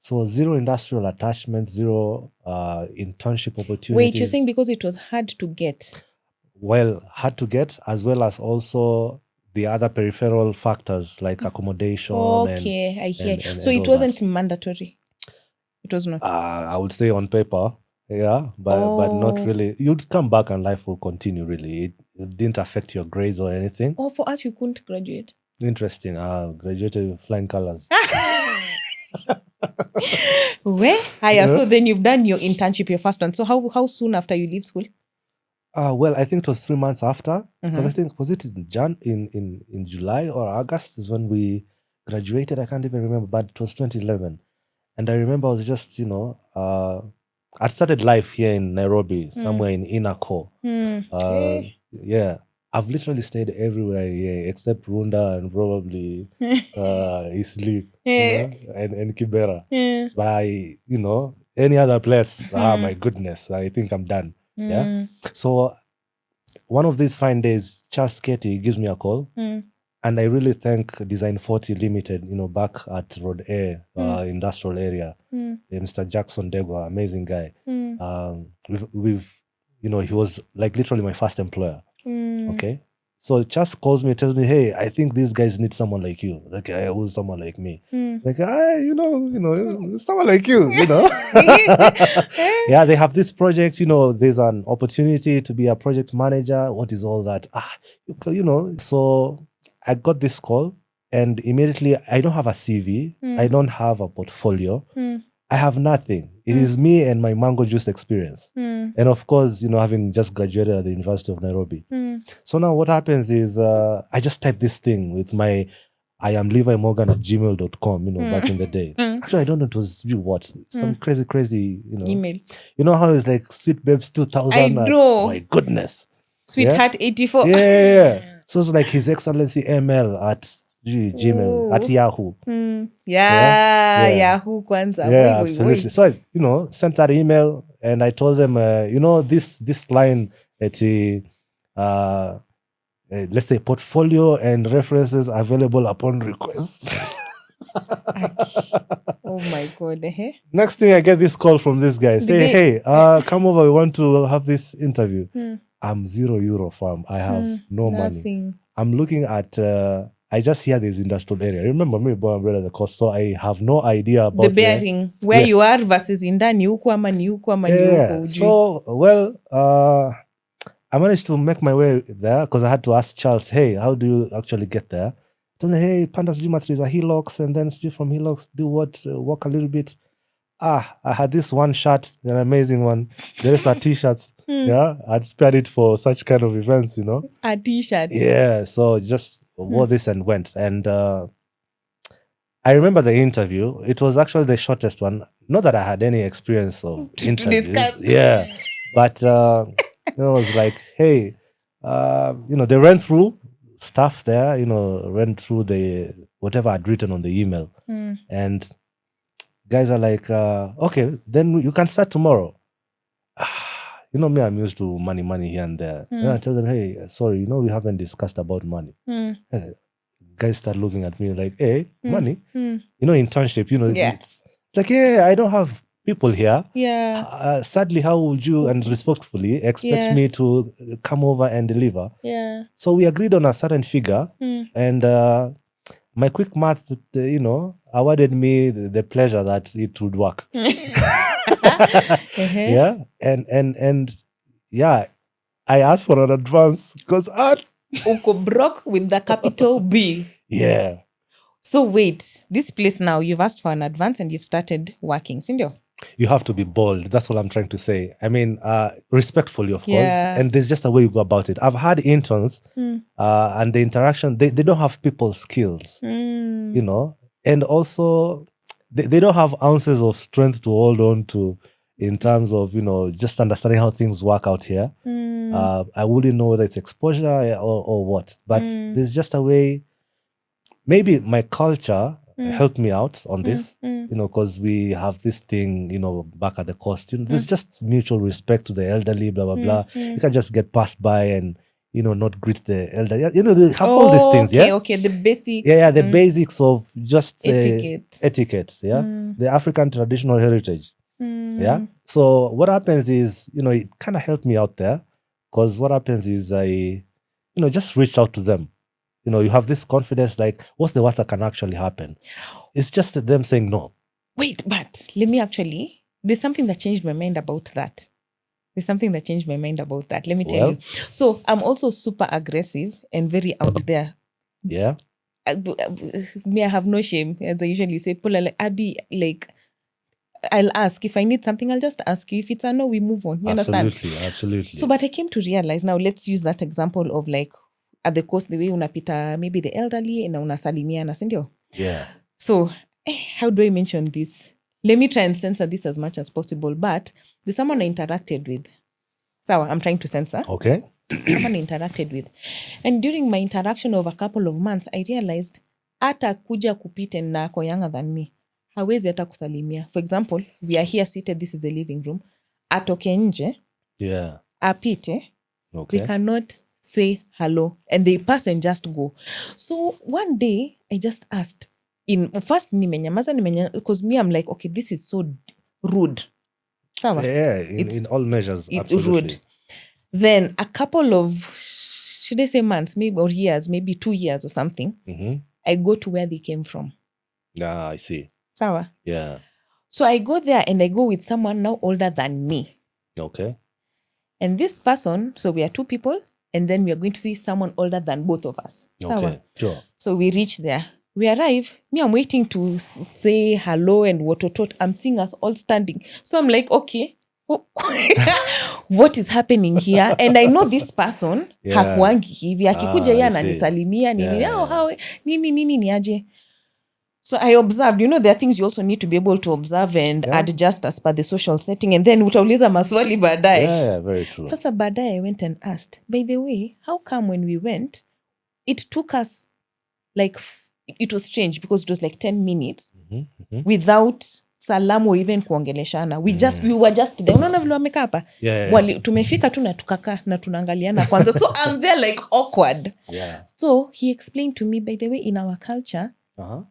So zero industrial attachment, zero internship opportunities. Wait, you're saying because it was hard to get? Well, hard to get, as well as also the other peripheral factors like accommodation. Okay, I hear. and So it all wasn't that. mandatory. It was not. I would say on paper, yeah, but not really. You'd come back and life will continue. Really, it didn't affect your grades or anything. Oh, for us, you couldn't graduate. Interesting. Graduated with flying colors. Where? Higher. So then you've done your internship, your first one. So how soon after you leave school? Well, I think it was 3 months after, because I think, was it in July or August is when we graduated? I can't even remember, but it was 2011. And I remember I was just, I'd started life here in Nairobi, somewhere in Inner Core. Yeah, I've literally stayed everywhere here except Runda and probably Isli and Kibera. But any other place, my goodness, I think I'm done. Yeah. So one of these fine days, Charles Ketty gives me a call. And I really thank Design 40 Limited, back at Road A, industrial area. Mr. Jackson Degwa, amazing guy. We've he was like literally my first employer. Okay. So Charles calls me, tells me, hey, I think these guys need someone like you. Like, who's someone like me? Like, someone like you, Yeah, they have this project, there's an opportunity to be a project manager. What is all that? So I got this call and immediately I don't have a CV. I don't have a portfolio. I have nothing. It is me and my mango juice experience. And of course, having just graduated at the University of Nairobi. So now what happens is I just type this thing with my I am Levi Morgan at gmail.com, back in the day. Actually, I don't know, it was some crazy, Email. You know how it's like Sweet Babes 2000? I know. My goodness. Sweetheart 84. Yeah. So it's like His Excellency ML at Gmail, at Yahoo. Yeah, Yahoo kwanza. Yeah, absolutely. So I, sent that email and I told them, this line at let's say portfolio and references available upon request. Oh my God. Next thing I get this call from this guy. Say, hey, come over. We want to have this interview. I'm €0 farm. I have no money. I'm looking at I just hear this industrial area. Remember me born and bred at the coast, so I have no idea about the bearing where you are versus indani huko ama ni huko ama ni huko. So I managed to make my way there because I had to ask Charles, hey, how do you actually get there? I told him, hey, Pandas Geometry is a Hilux, and then from Hilux do what? Walk a little bit. I had this one shirt, an amazing one. There's a t-shirt. Yeah, I'd spared it for such kind of events, A t-shirt. Yeah, so just wore this and went. And I remember the interview. It was actually the shortest one. Not that I had any experience of interviews. Yeah, but it was like, hey, they ran through stuff there. Ran through the whatever I'd written on the email, and guys are like, okay, then you can start tomorrow. Me, I'm used to money here and there. And I tell them, hey, sorry, we haven't discussed about money. Guys start looking at me like, hey, money? Internship, it's like, yeah, I don't have people here. Yeah. Sadly, how would you, and respectfully, expect me to come over and deliver? Yeah. So we agreed on a certain figure, and my quick math, awarded me the pleasure that it would work. Yeah, and yeah, I asked for an advance because uko broke with the capital B. Yeah. So wait, this place now, you've asked for an advance and you've started working, sindio? You have to be bold. That's what I'm trying to say. I mean, respectfully, of Yeah. course. And there's just a way you go about it. I've had interns and the interaction, they don't have people skills, you know, and also they don't have ounces of strength to hold on to in terms of, you know, just understanding how things work out here. I wouldn't know whether it's exposure or what, but there's just a way. Maybe my culture helped me out on this, you know, because we have this thing, you know, back at the coast. You know, there's just mutual respect to the elderly, blah, blah, blah. You can just get passed by and, you know, not greet the elderly. You know, they have all these things, Okay, the basic. Yeah, the basics of just etiquette. The African traditional heritage. Yeah. So what happens is, you know, it kind of helped me out there because what happens is I, you know, just reached out to them. You know, you have this confidence, like, what's the worst that can actually happen? It's just them saying no. Wait, but there's something that changed my mind about that. Let me tell you. So I'm also super aggressive and very out there. Yeah. Me, I have no shame. As I usually say, Paula, like, Abby, like, I'll ask. If I need something, I'll just ask you. If it's a no, we move on. You understand? Absolutely. So, but I came to realize now, let's use that example of like, at the coast, the way unapita maybe the elderly and unasalimiana, sindio? Yeah. So, how do I mention this? Let me try and censor this as much as possible. But there's someone I interacted with. So I'm trying to censor. Okay. Someone I interacted with. And during my interaction of a couple of months, I realized ata kuja kupite na ako younger than me. Hawezi hata kusalimia. For example, we are here seated. This is the living room. Atoke nje. Yeah. Apite. Okay. They cannot say hello and they pass and just go. So one day I just asked first nimenyamaza because me I'm like, okay, this is so rude. Yeah, in all measures, absolutely. Rude. Then a couple of, should I say months, maybe, or years, maybe 2 years or something, I go to where they came from. Ah, I see. Sawa? Yeah. So I go there and I go with someone now older than me. Okay. And this person, so we are 2 people, and then we are going to see someone older than both of us. Okay, sure. So we reach there. We arrive. Me, I'm waiting to say hello and what. I'm seeing us all standing. So I'm like, okay, what is happening here? And I know this person, hakuangi hivi. Akikuja ya ananisalimia, nini niaje. So I observed, you know, there are things you also need to be able to observe and adjust as per the social setting. And then utauliza maswali baadaye. Yeah, very true. Sasa baadaye I went and asked, by the way, how come when we went, it took us like, it was strange because it was like 10 minutes without salamu or even kuongeleshana. We were just there. Unaona vile wamekaa hapa? Tumefika tu na tukakaa na tunaangaliana kwanza. So I'm there like awkward. Yeah. So he explained to me, by the way, in our culture,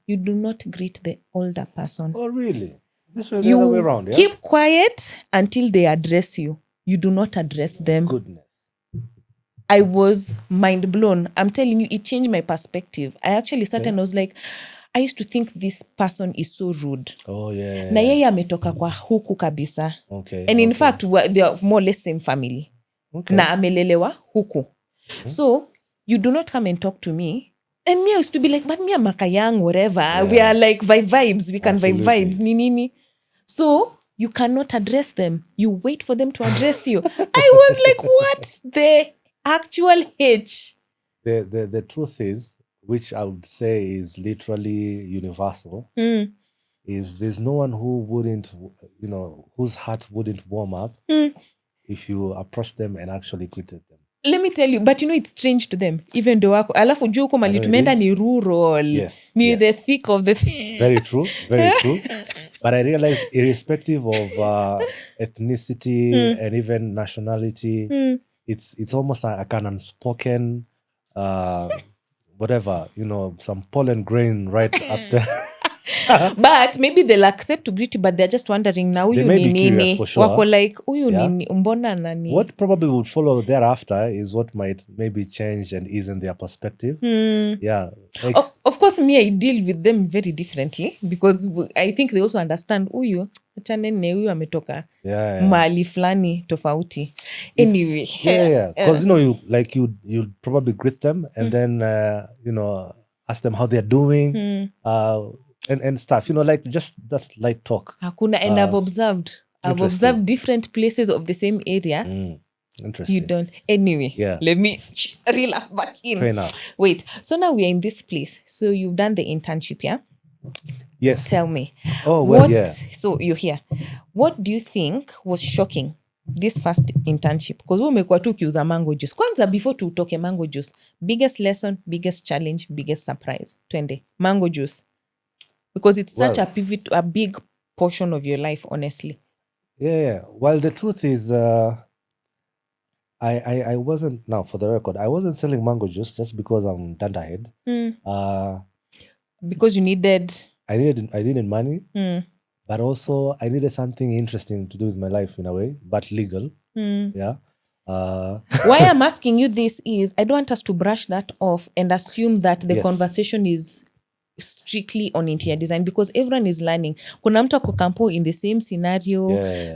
you do not greet the older person. Oh, really? This way the other way around, yeah? Keep quiet until they address you. You do not address them. Goodness. I was mind blown. I'm telling you, it changed my perspective. I actually sat and I was like, I used to think this person is so rude. Oh, yeah. Na yeye ametoka kwa huku kabisa. Okay. And in fact, they are more or less same family. Okay. Na amelelewa huku. So, you do not come and talk to me. And me, I used to be like, but me, I'm a young, whatever. Yeah. We are like vibes. We can vibe vibes. Nini. So, you cannot address them. You wait for them to address you. I was like, what the actual H? The truth is, which I would say is literally universal, is there's no one who wouldn't, you know, whose heart wouldn't warm up if you approach them and actually greeted them. Let me tell you, but you know, it's strange to them. Even though alafu juu huko mali tumeenda ni rural. Yes. Ni the thick of the thing. Very true. Very true. But I realized irrespective of ethnicity and even nationality, it's almost like an unspoken whatever, you know, some pollen grain right up there. But maybe they'll accept to greet you, but they're just wondering now They may be curious for sure. Wako like uyu nini mbona nani. What probably would follow thereafter is what might maybe change and ease in their perspective. Yeah. Like, of course, me, I deal with them very differently because I think they also understand uyu huyu ametoka mahali fulani tofauti. Anyway. Yeah. Because you know, you probably greet them and then you know, ask them how they're doing, and stuff. Like just that light talk. Hakuna, and I've observed different places of the same area. Interesting. You don't. Anyway, Yeah. let me reel us back in. Fair enough. Wait, so now we're in this place. So you've done the internship, yeah? Yes. Tell me. Oh, well, yeah. So you're here. What do you think was shocking this first internship? Because umekuwa tu ukiuza mango juice. Kwanza before tutoke mango juice, biggest lesson, biggest challenge, biggest surprise. Twende. Mango juice. Because it's such a big portion of your life, honestly. Yeah. Well, the truth is, I wasn't, now for the record, I wasn't selling mango juice just because I'm dunderhead. Because you needed... I needed money, but also I needed something interesting to do with my life in a way, but legal. Yeah. Why I'm asking you this is, I don't want us to brush that off and assume that the conversation is strictly on interior design, because everyone is learning. Kuna mtu ako kampo in the same scenario,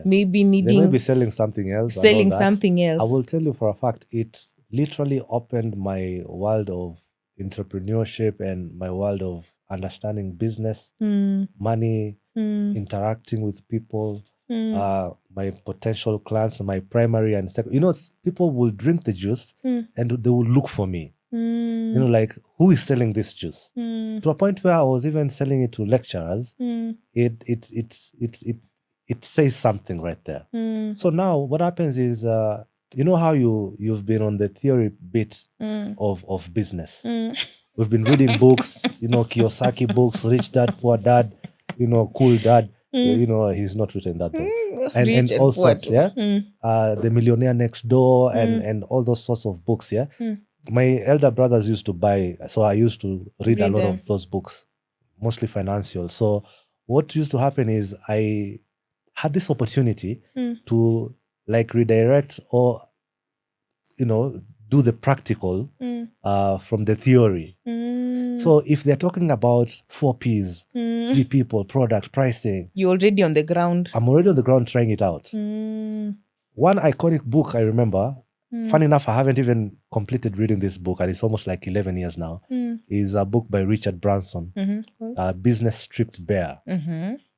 maybe needing... They may be selling something else. I will tell you for a fact, it literally opened my world of entrepreneurship and my world of understanding business, money, interacting with people, my potential clients, my primary and secondary. People will drink the juice and they will look for me. Like, who is selling this juice? To a point where I was even selling it to lecturers. It says something right there. So now what happens is, how you've been on the theory bit of business. We've been reading books, Kiyosaki books, Rich Dad, Poor Dad, Cool Dad. He's not written that though. And all sorts, The Millionaire Next Door and all those sorts of books, My elder brothers used to buy, so I used to read a lot of those books, mostly financial. So what used to happen is I had this opportunity to redirect or, do the practical from the theory. So if they're talking about 4 Ps, 3 people, product, pricing. You're already on the ground. I'm already on the ground trying it out. One iconic book I remember, funny enough, I haven't even completed reading this book, and it's almost like 11 years now, is a book by Richard Branson, Business Stripped Bare.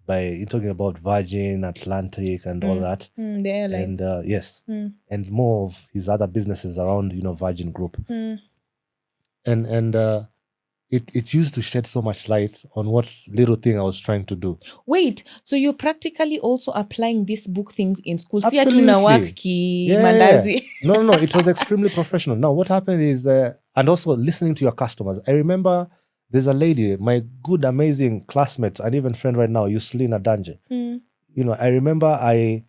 You're talking about Virgin, Atlantic, and all that. The airline. And yes. And more of his other businesses around, Virgin Group. And it used to shed so much light on what little thing I was trying to do. Wait, so you're practically also applying these book things in school? Absolutely. Mandazi. No, it was extremely professional. Now, what happened is, and also listening to your customers. I remember there's a lady, my good, amazing classmate and even friend right now, Yuslina Danje. I remember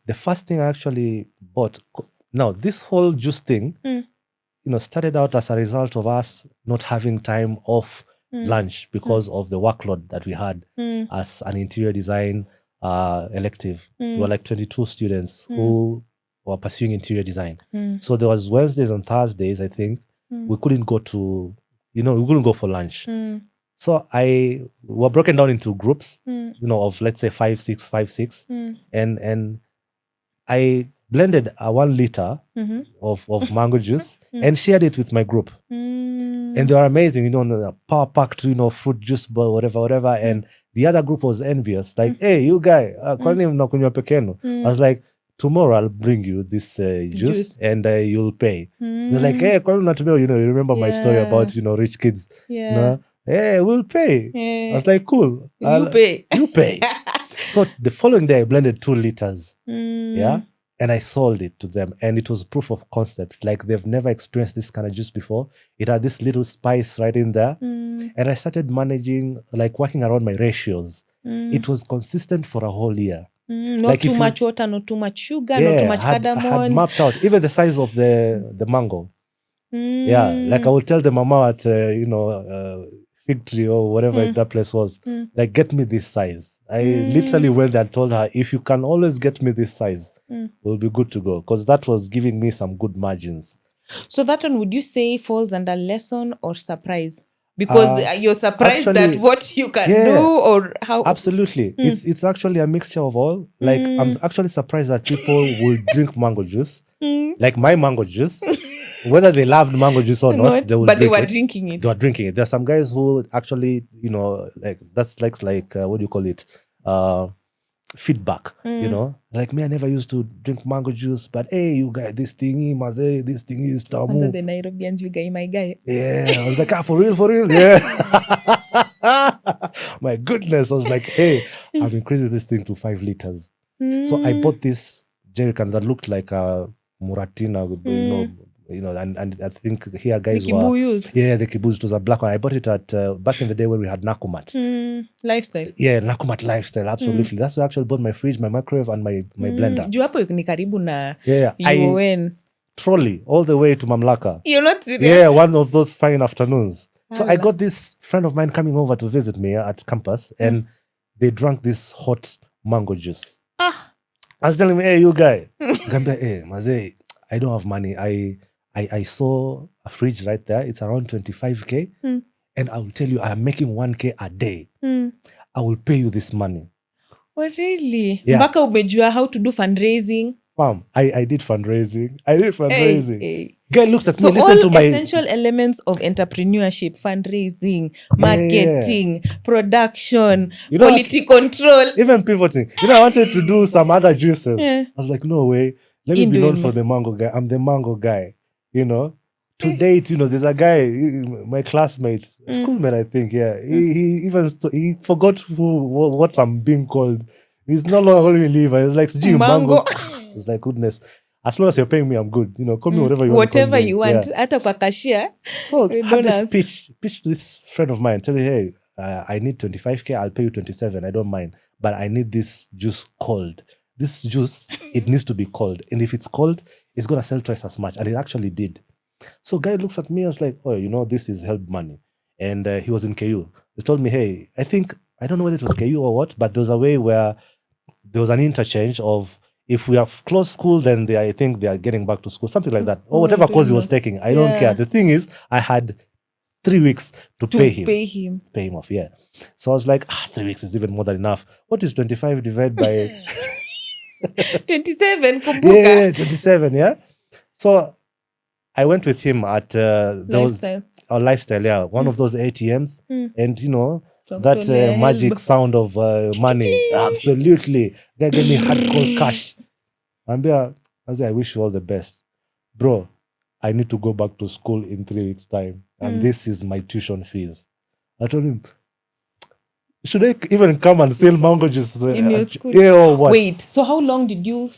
the first thing I actually bought. Now, this whole juice thing, started out as a result of us not having time off lunch because of the workload that we had as an interior design elective. We were like 22 students who were pursuing interior design. So there was Wednesdays and Thursdays, I think. We couldn't go to, we couldn't go for lunch. So we were broken down into groups, of let's say 5, 6. And I blended a 1 liter of mango juice and shared it with my group. And they were amazing, power packed, fruit juice, whatever. And the other group was envious. Like, hey, you guy, I was like, tomorrow I'll bring you this juice and you'll pay. They're like, hey, you remember my story about, rich kids. Hey, we'll pay. I was like, cool. You pay. So the following day, I blended 2 liters. And I sold it to them. And it was proof of concept. Like, they've never experienced this kind of juice before. It had this little spice right in there. And I started working around my ratios. It was consistent for a whole year. Not too much water, not too much sugar, not too much cardamom. I had mapped out even the size of the mango. Like I would tell the mama at Fig Tree or whatever that place was, like, get me this size. I literally went there and told her, if you can always get me this size, we'll be good to go, because that was giving me some good margins. So that one, would you say, falls under lesson or surprise? Because you're surprised at what you can do, or how? Absolutely. It's actually a mixture of all. Like, I'm actually surprised that people will drink mango juice, like my mango juice, whether they loved mango juice or not, they would but they drink were it. drinking it. They were drinking it. There are some guys who actually, like that's like what do you call it? Feedback. Like me, I never used to drink mango juice, but hey, you guys, this thingy, maze, this thing is Under tamu. the Nairobians, you guy, my guy. Yeah, I was like, for real, yeah. My goodness, I was like, hey, I'm increasing this thing to 5 liters. So I bought this jerry can that looked like a Muratina, and I think here guys The were kibuyus. the kibuyus. It was a black one. I bought it at back in the day when we had Nakumat. Lifestyle. Yeah, Nakumat lifestyle, absolutely. That's where I actually bought my fridge, my microwave, and my blender. Juu hapo ni karibu na I trolley all the way to Mamlaka. You're not serious? Yeah, one of those fine afternoons. So I got this friend of mine coming over to visit me at campus, and they drank this hot mango juice. I was telling me, hey, you guy. I'm like, hey, Maze, I don't have money. I saw a fridge right there. It's around 25K. And I will tell you, I'm making 1K a day. I will pay you this money. Oh, really? Yeah. Mpaka umejua how to do fundraising. I did fundraising. Hey. Guy looks at so me, listen all to my... essential elements of entrepreneurship, fundraising, marketing, production, quality control. Even pivoting. I wanted to do some other juices. I was like, no way. Let me be known for the mango guy. I'm the mango guy. To date, there's a guy, my classmate, schoolmate, I think, he forgot what I'm being called. He's no longer calling me Levi. He's like, gee, mango. It's like, goodness. As long as you're paying me, I'm good. Call me whatever you want. Whatever you want. Hata kwa cashier. So I had this pitch to this friend of mine, tell me, hey, I need 25K, I'll pay you 27, I don't mind. But I need this juice cold. This juice, it needs to be cold. And if it's cold, it's going to sell twice as much. And it actually did. So guy looks at me, I was like, oh, this is help money. And he was in KU. He told me, hey, I don't know whether it was KU or what, but there was a way where there was an interchange of, if we have closed school, then I think they are getting back to school, something like that. Or whatever course he was taking. I don't care. The thing is, I had 3 weeks to pay him. Pay him off, yeah. So I was like, 3 weeks is even more than enough. What is 25 divided by... 27, kumbuka. Yeah, 27, yeah. So I went with him at Lifestyle, yeah. One of those ATMs. And, that magic sound of money. Absolutely. They gave me hardcore cash. I wish you all the best. Bro, I need to go back to school in 3 weeks' time. And this is my tuition fees. I told him, should I even come and sell mango juice in your school? Yeah, or what? Wait, so how long did you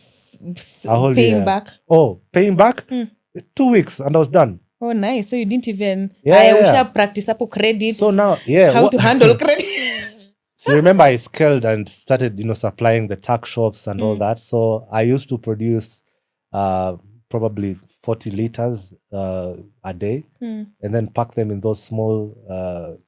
pay him back? Oh, pay him back? 2 weeks and I was done. Oh, nice. So you didn't even... practice up credit. So now, how to handle credit. So remember I scaled and started, supplying the tuck shops and all that. So I used to produce probably 40 liters a day and then pack them in those small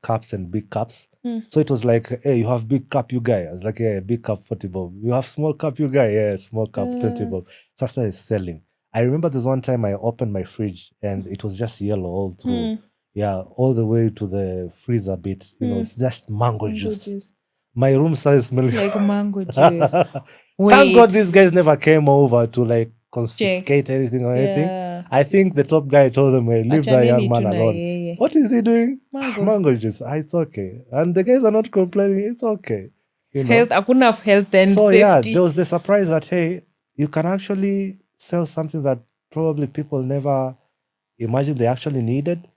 cups and big cups. So it was like, hey, you have big cup, you guy. I was like, yeah, big cup, 40 bob. You have small cup, you guy. Yeah, small cup, 20 bob. So I started selling. I remember there's one time I opened my fridge and it was just yellow all through. Yeah, all the way to the freezer bit. It's just mango juice. My room started smelling like mango juice. Thank God these guys never came over to confiscate anything or anything. I think the top guy told them, hey, leave that young man alone. What is he doing? Mango juice. It's okay. And the guys are not complaining. It's okay. Health, I couldn't have health and safety. Yeah, there was the surprise that, hey, you can actually sell something that probably people never imagined they actually needed,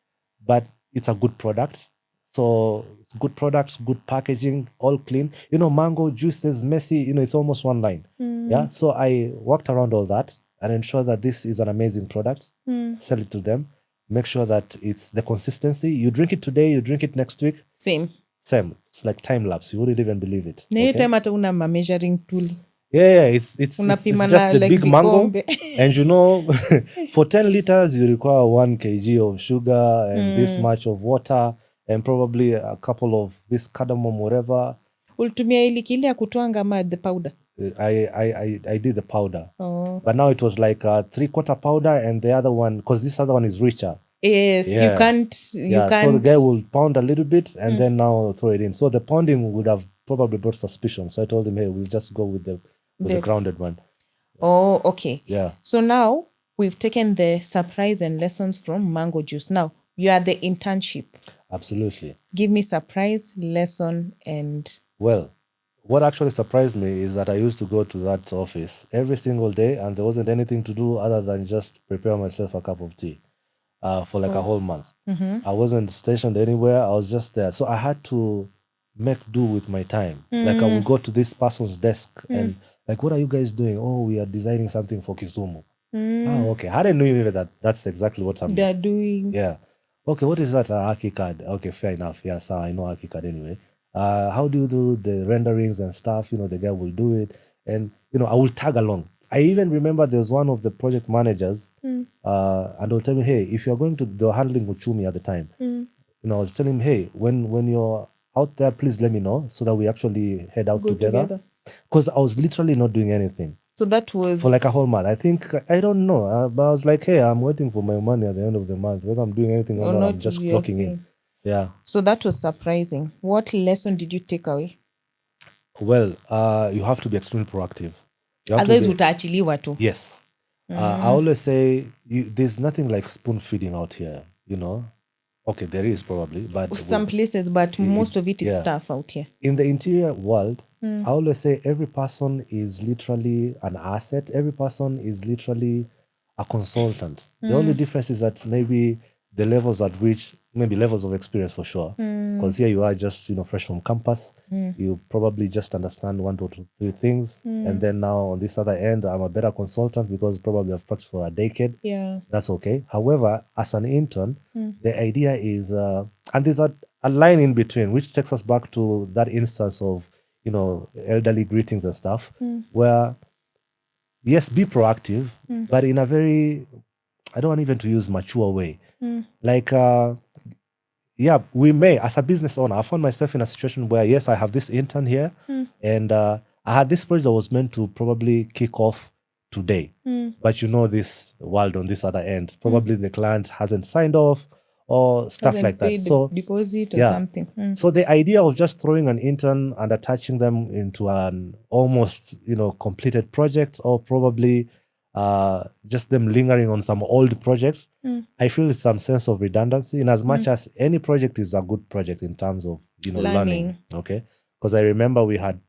but it's a good product. So it's good products, good packaging, all clean. Mango juice is messy, it's almost one line. Yeah. So I worked around all that and ensure that this is an amazing product, sell it to them, make sure that it's the consistency. You drink it today, you drink it next week. Same. It's like time lapse. You wouldn't even believe it. Time hata una measuring tools. Yeah, it's just the big mango. And for 10 liters, you require 1 kg of sugar and this much of water and probably a couple of this cardamom, whatever. Ulitumia iliki ya kutwanga ama the powder? I did the powder. But now it was like a 3/4 powder and the other one, because this other one is richer. Yes, you can't. So the guy will pound a little bit and then now throw it in. So the pounding would have probably brought suspicion. So I told him, hey, we'll just go with the grounded one. Oh, okay. Yeah. So now, we've taken the surprise and lessons from mango juice. Now, you are the internship. Absolutely. Give me surprise, lesson, and... Well, what actually surprised me is that I used to go to that office every single day, and there wasn't anything to do other than just prepare myself a cup of tea for like a whole month. I wasn't stationed anywhere. I was just there. So I had to make do with my time. Like I would go to this person's desk and like, what are you guys doing? Oh, we are designing something for Kisumu. Oh, okay. I didn't know even that that's exactly what I'm they're doing. Yeah. Okay, what is that? Aki card. Okay, fair enough. Yeah, so I know Aki card anyway. How do you do the renderings and stuff? You know, the guy will do it. And, you know, I will tag along. I even remember there's one of the project managers, and they'll tell me, hey, if you're going to, they were handling Uchumi at the time. You know, I was telling him, hey, when you're out there, please let me know so that we actually head out together. Because I was literally not doing anything. So that was... For like a whole month. I think, I don't know, but I was like, hey, I'm waiting for my money at the end of the month. Whether I'm doing anything or not, I'm just clocking in. Yeah. So that was surprising. What lesson did you take away? Well, you have to be extremely proactive. Otherwise, utaachiliwa tu. Yes. I always say there's nothing like spoon feeding out here, you know. Okay, there is probably, but some places, but most of it is tough out here. In the interior world, I always say every person is literally an asset. Every person is literally a consultant. The only difference is that maybe the levels at which, maybe levels of experience for sure. Because here you are just, you know, fresh from campus. You probably just understand 1, 2, 3 things. And then now on this other end, I'm a better consultant because probably I've practiced for a decade. Yeah. That's okay. However, as an intern, the idea is, and there's a line in between, which takes us back to that instance of, you know, elderly greetings and stuff, where, yes, be proactive, but in a very, I don't want even to use mature way. Like, yeah, we may, as a business owner, I found myself in a situation where, yes, I have this intern here, and I had this project that was meant to probably kick off today. But you know, this world on this other end, probably the client hasn't signed off or stuff like that. So deposit or something. So the idea of just throwing an intern and attaching them into an almost, you know, completed project, or probably just them lingering on some old projects, I feel it's some sense of redundancy in as much as any project is a good project in terms of, you know, learning. Okay. Because I remember we had,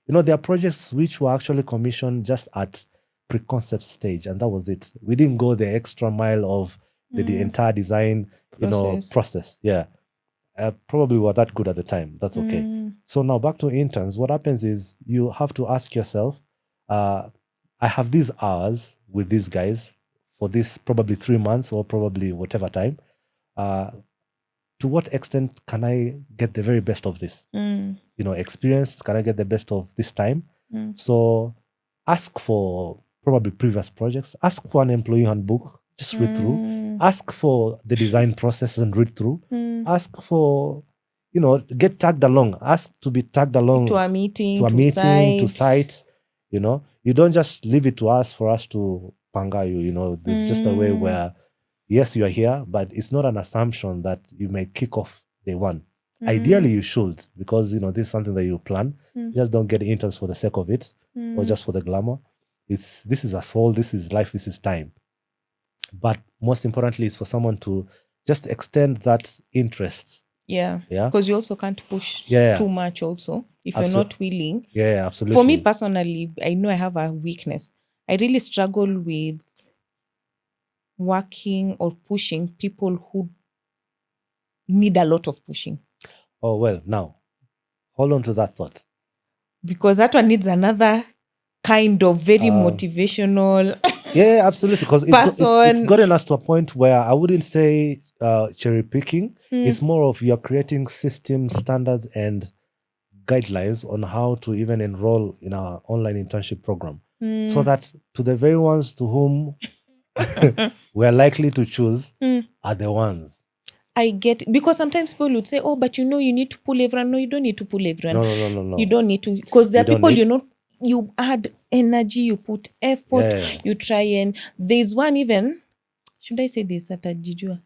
you know, there are projects which were actually commissioned just at pre-concept stage, and that was it. We didn't go the extra mile of the entire design, you know, process. Yeah. Probably were that good at the time. That's okay. So now back to interns, what happens is you have to ask yourself, I have these hours with these guys for this probably 3 months or probably whatever time. To what extent can I get the very best of this? You know, experience, can I get the best of this time? So ask for probably previous projects, ask for an employee handbook, just read through, ask for the design process and read through, ask for, you know, get tagged along, ask to be tagged along to a meeting, to site, you know. You don't just leave it to us for us to panga you, you know. There's just a way where, yes, you are here, but it's not an assumption that you may kick off day one. Ideally, you should, because, you know, this is something that you plan. Just don't get interns for the sake of it or just for the glamour. This is a soul, this is life, this is time. But most importantly, it's for someone to just extend that interest. Yeah. Because you also can't push too much also if you're not willing. Yeah, absolutely. For me personally, I know I have a weakness. I really struggle with working or pushing people who need a lot of pushing. Oh, well, now, hold on to that thought. Because that one needs another kind of very motivational... Yeah, absolutely. Because it's gotten us to a point where I wouldn't say cherry picking. It's more of you're creating systems, standards, and guidelines on how to even enroll in our online internship program. So that to the very ones to whom we're likely to choose are the ones. I get it. Because sometimes people would say, oh, but you know, you need to pull everyone. No, you don't need to pull everyone. No. You don't need to. Because there are people, you know, you add energy, you put effort, you try, and there's one even, should I say this at Jijua?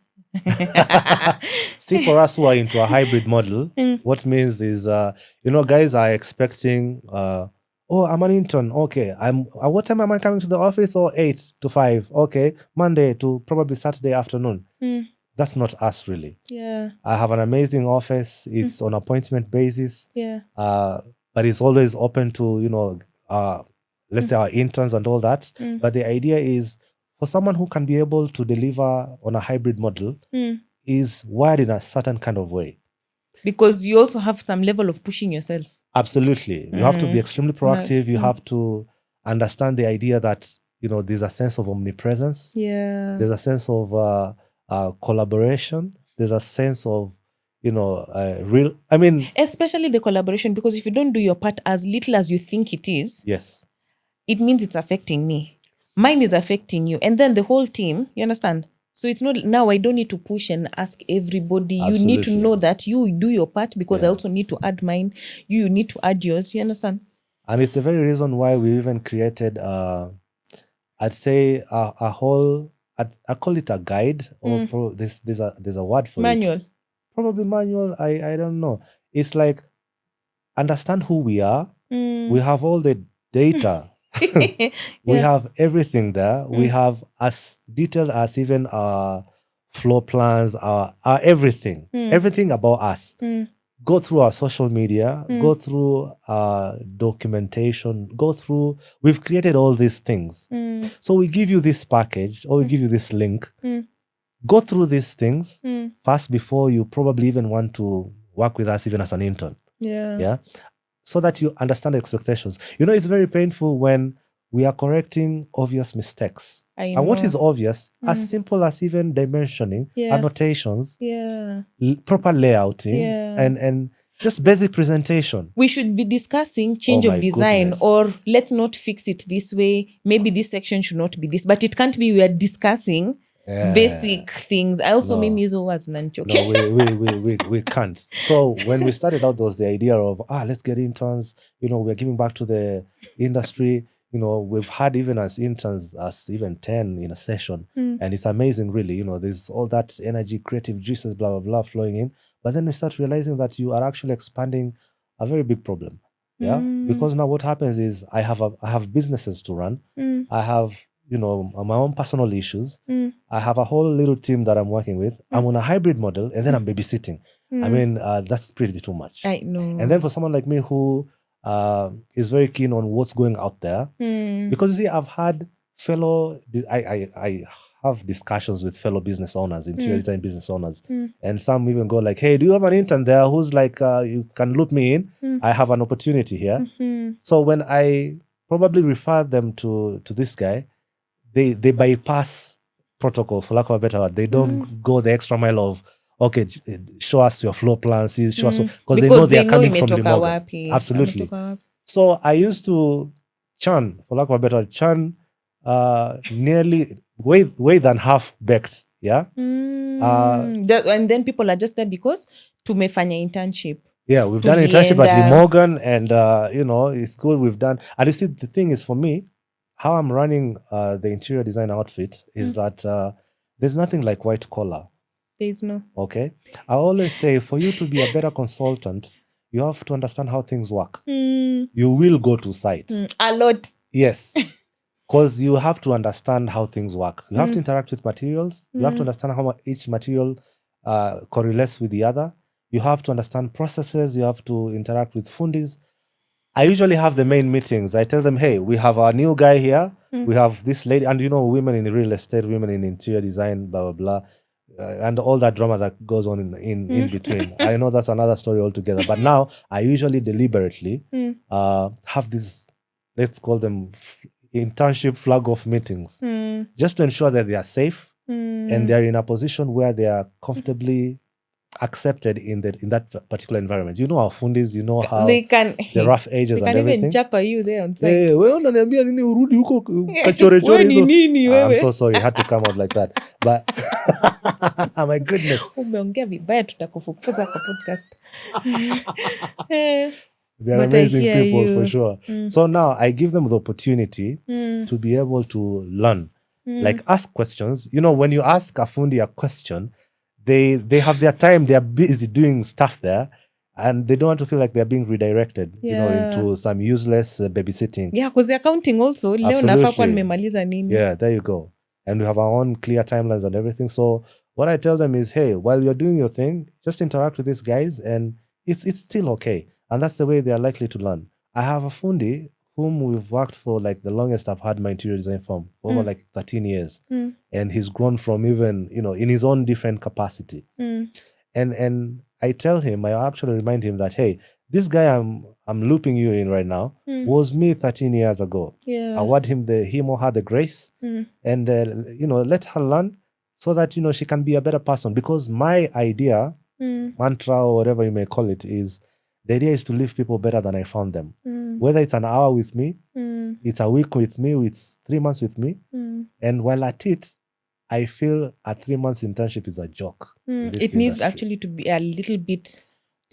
See, for us who are into a hybrid model, what means is, you know, guys are expecting Oh, I'm an intern. Okay. What time am I coming to the office? Oh, 8 to 5. Okay. Monday to probably Saturday afternoon. That's not us really. Yeah. I have an amazing office. It's on appointment basis. Yeah. But it's always open to, let's say our interns and all that. But the idea is for someone who can be able to deliver on a hybrid model is wired in a certain kind of way. Because you also have some level of pushing yourself. Absolutely. You have to be extremely proactive. You have to understand the idea that, there's a sense of omnipresence. Yeah. There's a sense of collaboration. There's a sense of, especially the collaboration, because if you don't do your part as little as you think it is, yes, it means it's affecting me. Mine is affecting you. And then the whole team, you understand? So it's not, now I don't need to push and ask everybody. Absolutely. You need to know that you do your part because I also need to add mine. You need to add yours. You understand? And it's the very reason why we even created, I'd say a whole, I call it a guide or there's a word for Manual. it. Probably manual. I don't know. It's like understand who we are. We have all the data. We have everything there. We have as detailed as even our floor plans, our everything, everything about us. Go through our social media, go through our documentation, we've created all these things. So we give you this package or we give you this link. Go through these things first before you probably even want to work with us even as an intern. Yeah. So that you understand the expectations. It's very painful when we are correcting obvious mistakes. And what is obvious, as simple as even dimensioning, annotations, proper layouting, and just basic presentation. We should be discussing change of design, or let's not fix it this way. Maybe this section should not be this, but it can't be we are discussing basic things. I also made these words. No, we can't. So when we started out, there was the idea of let's get interns. We're giving back to the industry. We've had even as interns as even 10 in a session, and it's amazing, really. There's all that energy, creative juices, blah blah blah, flowing in. But then we start realizing that you are actually expanding a very big problem. Yeah, because now what happens is I have businesses to run. I have my own personal issues. I have a whole little team that I'm working with. I'm on a hybrid model, and then I'm babysitting. I mean, that's pretty too much. I know. And then for someone like me who is very keen on what's going out there, because you see, I've had I have discussions with fellow business owners, interior design business owners, and some even go like, "Hey, do you have an intern there who's like, you can loop me in? I have an opportunity here." So when I probably refer them to this guy, they bypass protocol, for lack of a better word. They don't go the extra mile of, okay, show us your floor plans, show us, because they know they are coming from LeMorgan. Absolutely. So I used to churn, for lack of a better word, nearly way than half baked. Yeah. And then people are just there because tumefanya internship. Yeah, we've done an internship at LeMorgan, and it's good. We've done, and you see, the thing is, for me, how I'm running the interior design outfit is that there's nothing like white collar. There's no. Okay. I always say, for you to be a better consultant, you have to understand how things work. You will go to site. A lot. Yes. Because you have to understand how things work. You have to interact with materials. You have to understand how each material correlates with the other. You have to understand processes. You have to interact with fundis. I usually have the main meetings. I tell them, hey, we have our new guy here. We have this lady, and women in real estate, women in interior design, blah, blah, blah. And all that drama that goes on in between. I know that's another story altogether. But now I usually deliberately have these, let's call them internship flag off meetings, just to ensure that they are safe and they're in a position where they are comfortably accepted in that particular environment. Our fundis, how they can, the rough edges and everything. They can even chapa you there on site. Hey, unaniambia nini urudi huko kachorechore hizo. I'm so sorry, I had to come out like that. But my goodness. Umeongea vibaya, tutakufukuza kwa podcast. They're amazing people for sure. So now I give them the opportunity to be able to learn. Like ask questions. When you ask a fundi a question, they have their time, they are busy doing stuff there. and they don't want to feel like they're being redirected, Yeah. into some useless babysitting. Yeah, because the accounting also, leo Absolutely. nafaa kuwa nimemaliza nini. Yeah, there you go. And we have our own clear timelines and everything. So what I tell them is, hey, while you're doing your thing, just interact with these guys, and it's still okay. And that's the way they are likely to learn. I have a fundi whom we've worked for, like, the longest I've had my interior design firm for over like 13 years. And he's grown from even, in his own different capacity. And I tell him, I actually remind him that, hey, this guy I'm looping you in right now was me 13 years ago. Yeah. Award him or her the grace, and let her learn, so that she can be a better person. Because my idea, mantra or whatever you may call it, is the idea is to leave people better than I found them. Whether it's an hour with me, it's a week with me, it's 3 months with me, and while at it, I feel a 3 months internship is a joke. It needs actually to be a little bit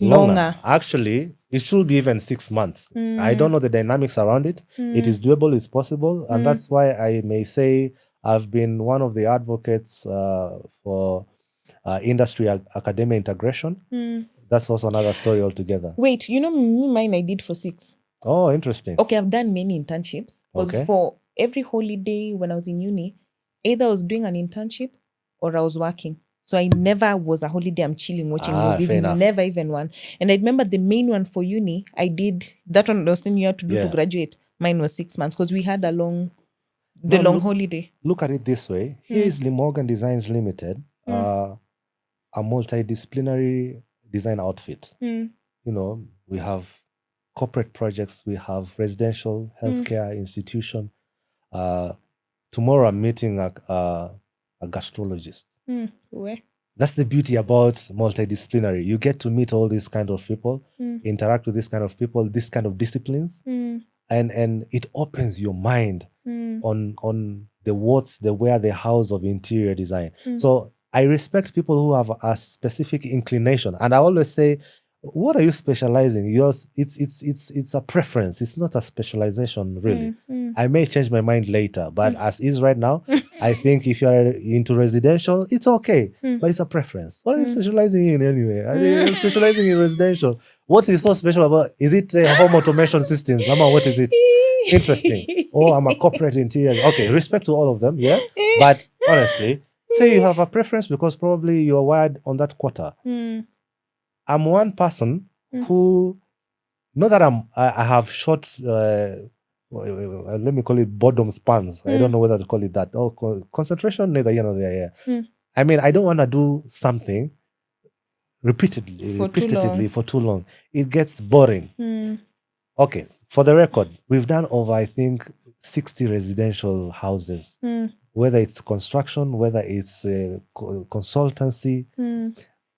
longer. Actually, it should be even 6 months. I don't know the dynamics around it. It is doable, it's possible. And that's why I may say I've been one of the advocates for industry academia integration. That's also another story altogether. Wait, mine I did for 6. Oh, interesting. Okay, I've done many internships. Because for every holiday when I was in uni, either I was doing an internship or I was working. So I never was a holiday, I'm chilling, watching movies. Never even one. And I remember the main one for uni, I did, that one was 10 years to do to graduate. Mine was 6 months because we had a long holiday. Look at it this way. Here is LeMorgan Designs Limited, a multidisciplinary design outfit. We have corporate projects, we have residential, healthcare, institution. Tomorrow I'm meeting a gastrologist. Where? That's the beauty about multidisciplinary. You get to meet all these kind of people, interact with this kind of people, this kind of disciplines, and it opens your mind on the what's, the where, the hows of interior design. So I respect people who have a specific inclination, and I always say, what are you specializing? Yours, it's a preference. It's not a specialization, really. I may change my mind later, but as is right now, I think if you're into residential, it's okay, but it's a preference. What are you specializing in anyway? Are you specializing in residential? What is so special about? Is it home automation systems? What is it? Interesting. Oh, I'm a corporate interior. Okay, respect to all of them, yeah. But honestly, say you have a preference because probably you're wired on that quarter. I'm one person who, not that I have short, let me call it boredom spans. I don't know whether to call it that. Oh, concentration, neither here nor there. Yeah. I mean, I don't want to do something repetitively for too long. It gets boring. Okay, for the record, we've done over, I think, 60 residential houses. Whether it's construction, whether it's consultancy.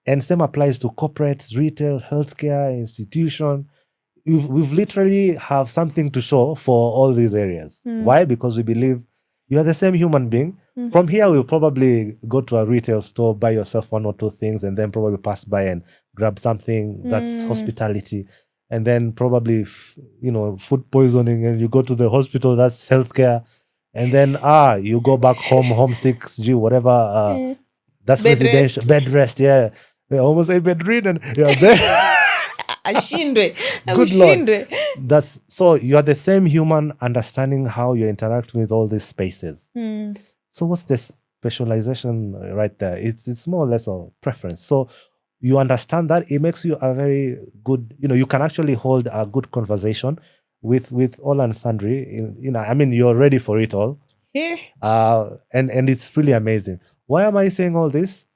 And same applies to corporate, retail, healthcare, institution. We've literally have something to show for all these areas. Why? Because we believe you are the same human being. From here, we'll probably go to a retail store, buy yourself 1 or 2 things, and then probably pass by and grab something. That's hospitality. And then probably, food poisoning, and you go to the hospital, that's healthcare. And then, you go back home, homesick, whatever. That's bed residential. Rest. Bed rest, yeah. I almost say bedridden. Yeah, Good Lord. That's so you are the same human, understanding how you interact with all these spaces. So what's the specialization right there? It's more or less a preference. So you understand that it makes you a very good, you can actually hold a good conversation with all and sundry. You're ready for it all. Yeah. And it's really amazing. Why am I saying all this?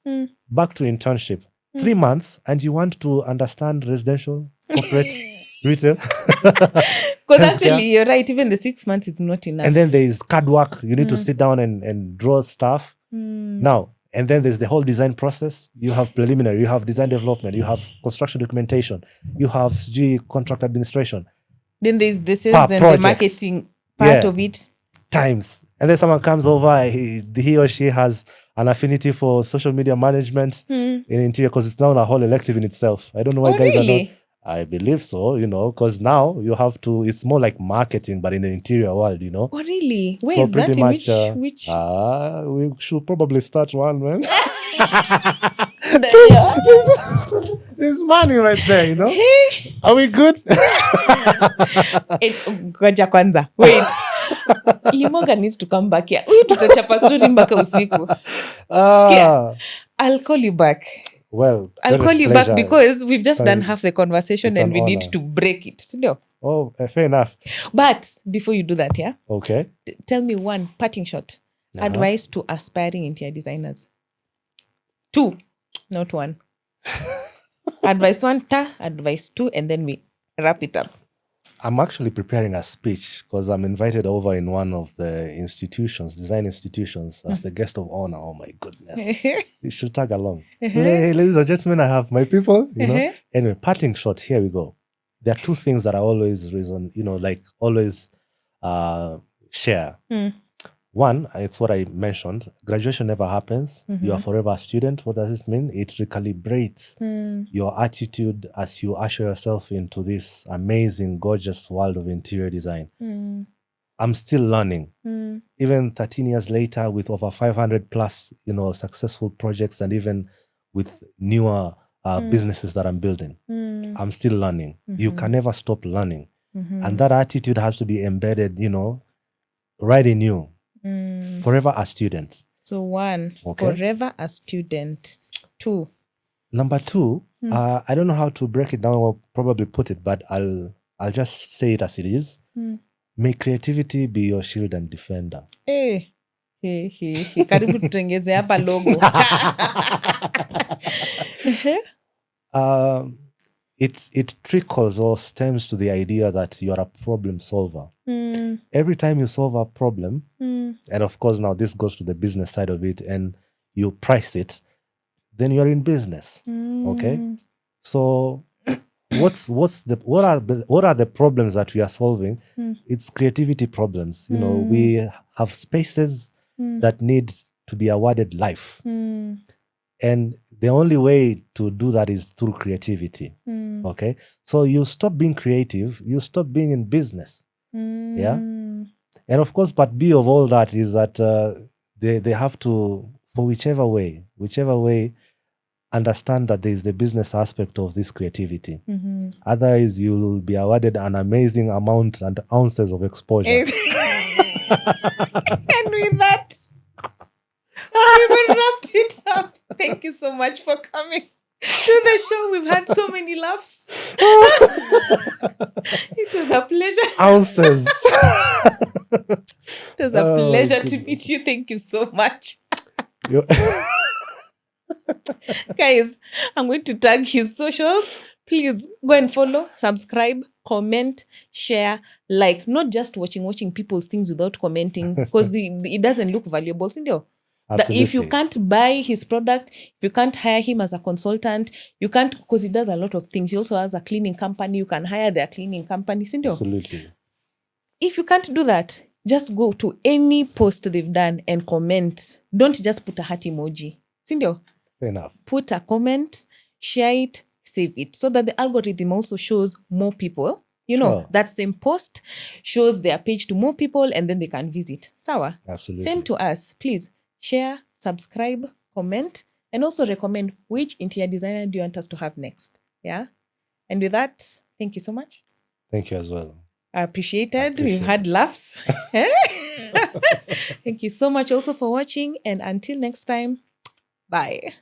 Back to internship. 3 months, and you want to understand residential, corporate, retail. Because actually, you're right. Even the 6 months, it's not enough. And then there is CAD work. You need to sit down and draw stuff. Now, and then there's the whole design process. You have preliminary, you have design development, you have construction documentation, you have contract administration. Then there's the sales and projects. The marketing part of it. Times. And then someone comes over, he or she has an affinity for social media management in interior, because it's now a whole elective in itself. I don't know why guys are not. I believe so, because now you have to, it's more like marketing, but in the interior world, Oh, really? Where so is that in much, which? We should probably start one, man. There's money right there, you know. Are we good? Ngoja kwanza. Wait. LeMorgan needs to come back here. Huyu tutachapa story mpaka usiku. I'll call you back. Well, I'll call you back because we've just done Sorry. half the conversation It's and an we need honor. to break it. Sindio? Oh, fair enough. But before you do that, yeah, Okay. tell me one parting shot. Uh-huh. Advice to aspiring interior designers. 2, not 1. Advice 1, advice 2, and then we wrap it up. I'm actually preparing a speech because I'm invited over in one of the institutions, design institutions, as the guest of honor. Oh my goodness. You should tag along. Hey, ladies and gentlemen, I have my people, you know. Anyway, parting shot, here we go. There are 2 things that I always always share. One, it's what I mentioned. Graduation never happens. You are forever a student. What does this mean? It recalibrates your attitude as you usher yourself into this amazing, gorgeous world of interior design. I'm still learning. Even 13 years later, with over 500 plus, successful projects, and even with newer businesses that I'm building, I'm still learning. You can never stop learning. And that attitude has to be embedded, right in you. Forever a student. So 1, forever a student. 2. Number 2, I don't know how to break it down or probably put it, but I'll just say it as it is. May creativity be your shield and defender. Karibu tutengeze hapa logo. It trickles or stems to the idea that you're a problem solver. Every time you solve a problem, and of course now this goes to the business side of it, and you price it, then you're in business. Okay, so what are the problems that we are solving? It's creativity problems. We have spaces that need to be awarded life, and the only way to do that is through creativity. Okay, so you stop being creative, you stop being in business. Yeah, and of course, but B of all that is that they have to, for whichever way, understand that there is the business aspect of this creativity. Otherwise, you will be awarded an amazing amount and ounces of exposure. And with that, we will wrap it up. Thank you so much for coming to the show. We've had so many laughs. It was a pleasure. Ounces. It was a pleasure to meet you. Thank you so much. Guys, I'm going to tag his socials. Please go and follow, subscribe, comment, share, like. Not just watching people's things without commenting, because it doesn't look valuable. If you can't buy his product, if you can't hire him as a consultant, you can't, because he does a lot of things. He also has a cleaning company. You can hire their cleaning company. Absolutely. If you can't do that, just go to any post they've done and comment. Don't just put a heart emoji. Fair enough. Put a comment, share it, save it, so that the algorithm also shows more people. That same post shows their page to more people, and then they can visit. Sawa? Absolutely. Send to us, please. Share, subscribe, comment, and also recommend which interior designer do you want us to have next. Yeah? And with that, thank you so much. Thank you as well. I appreciate it. We've had laughs. Thank you so much also for watching. And until next time, bye.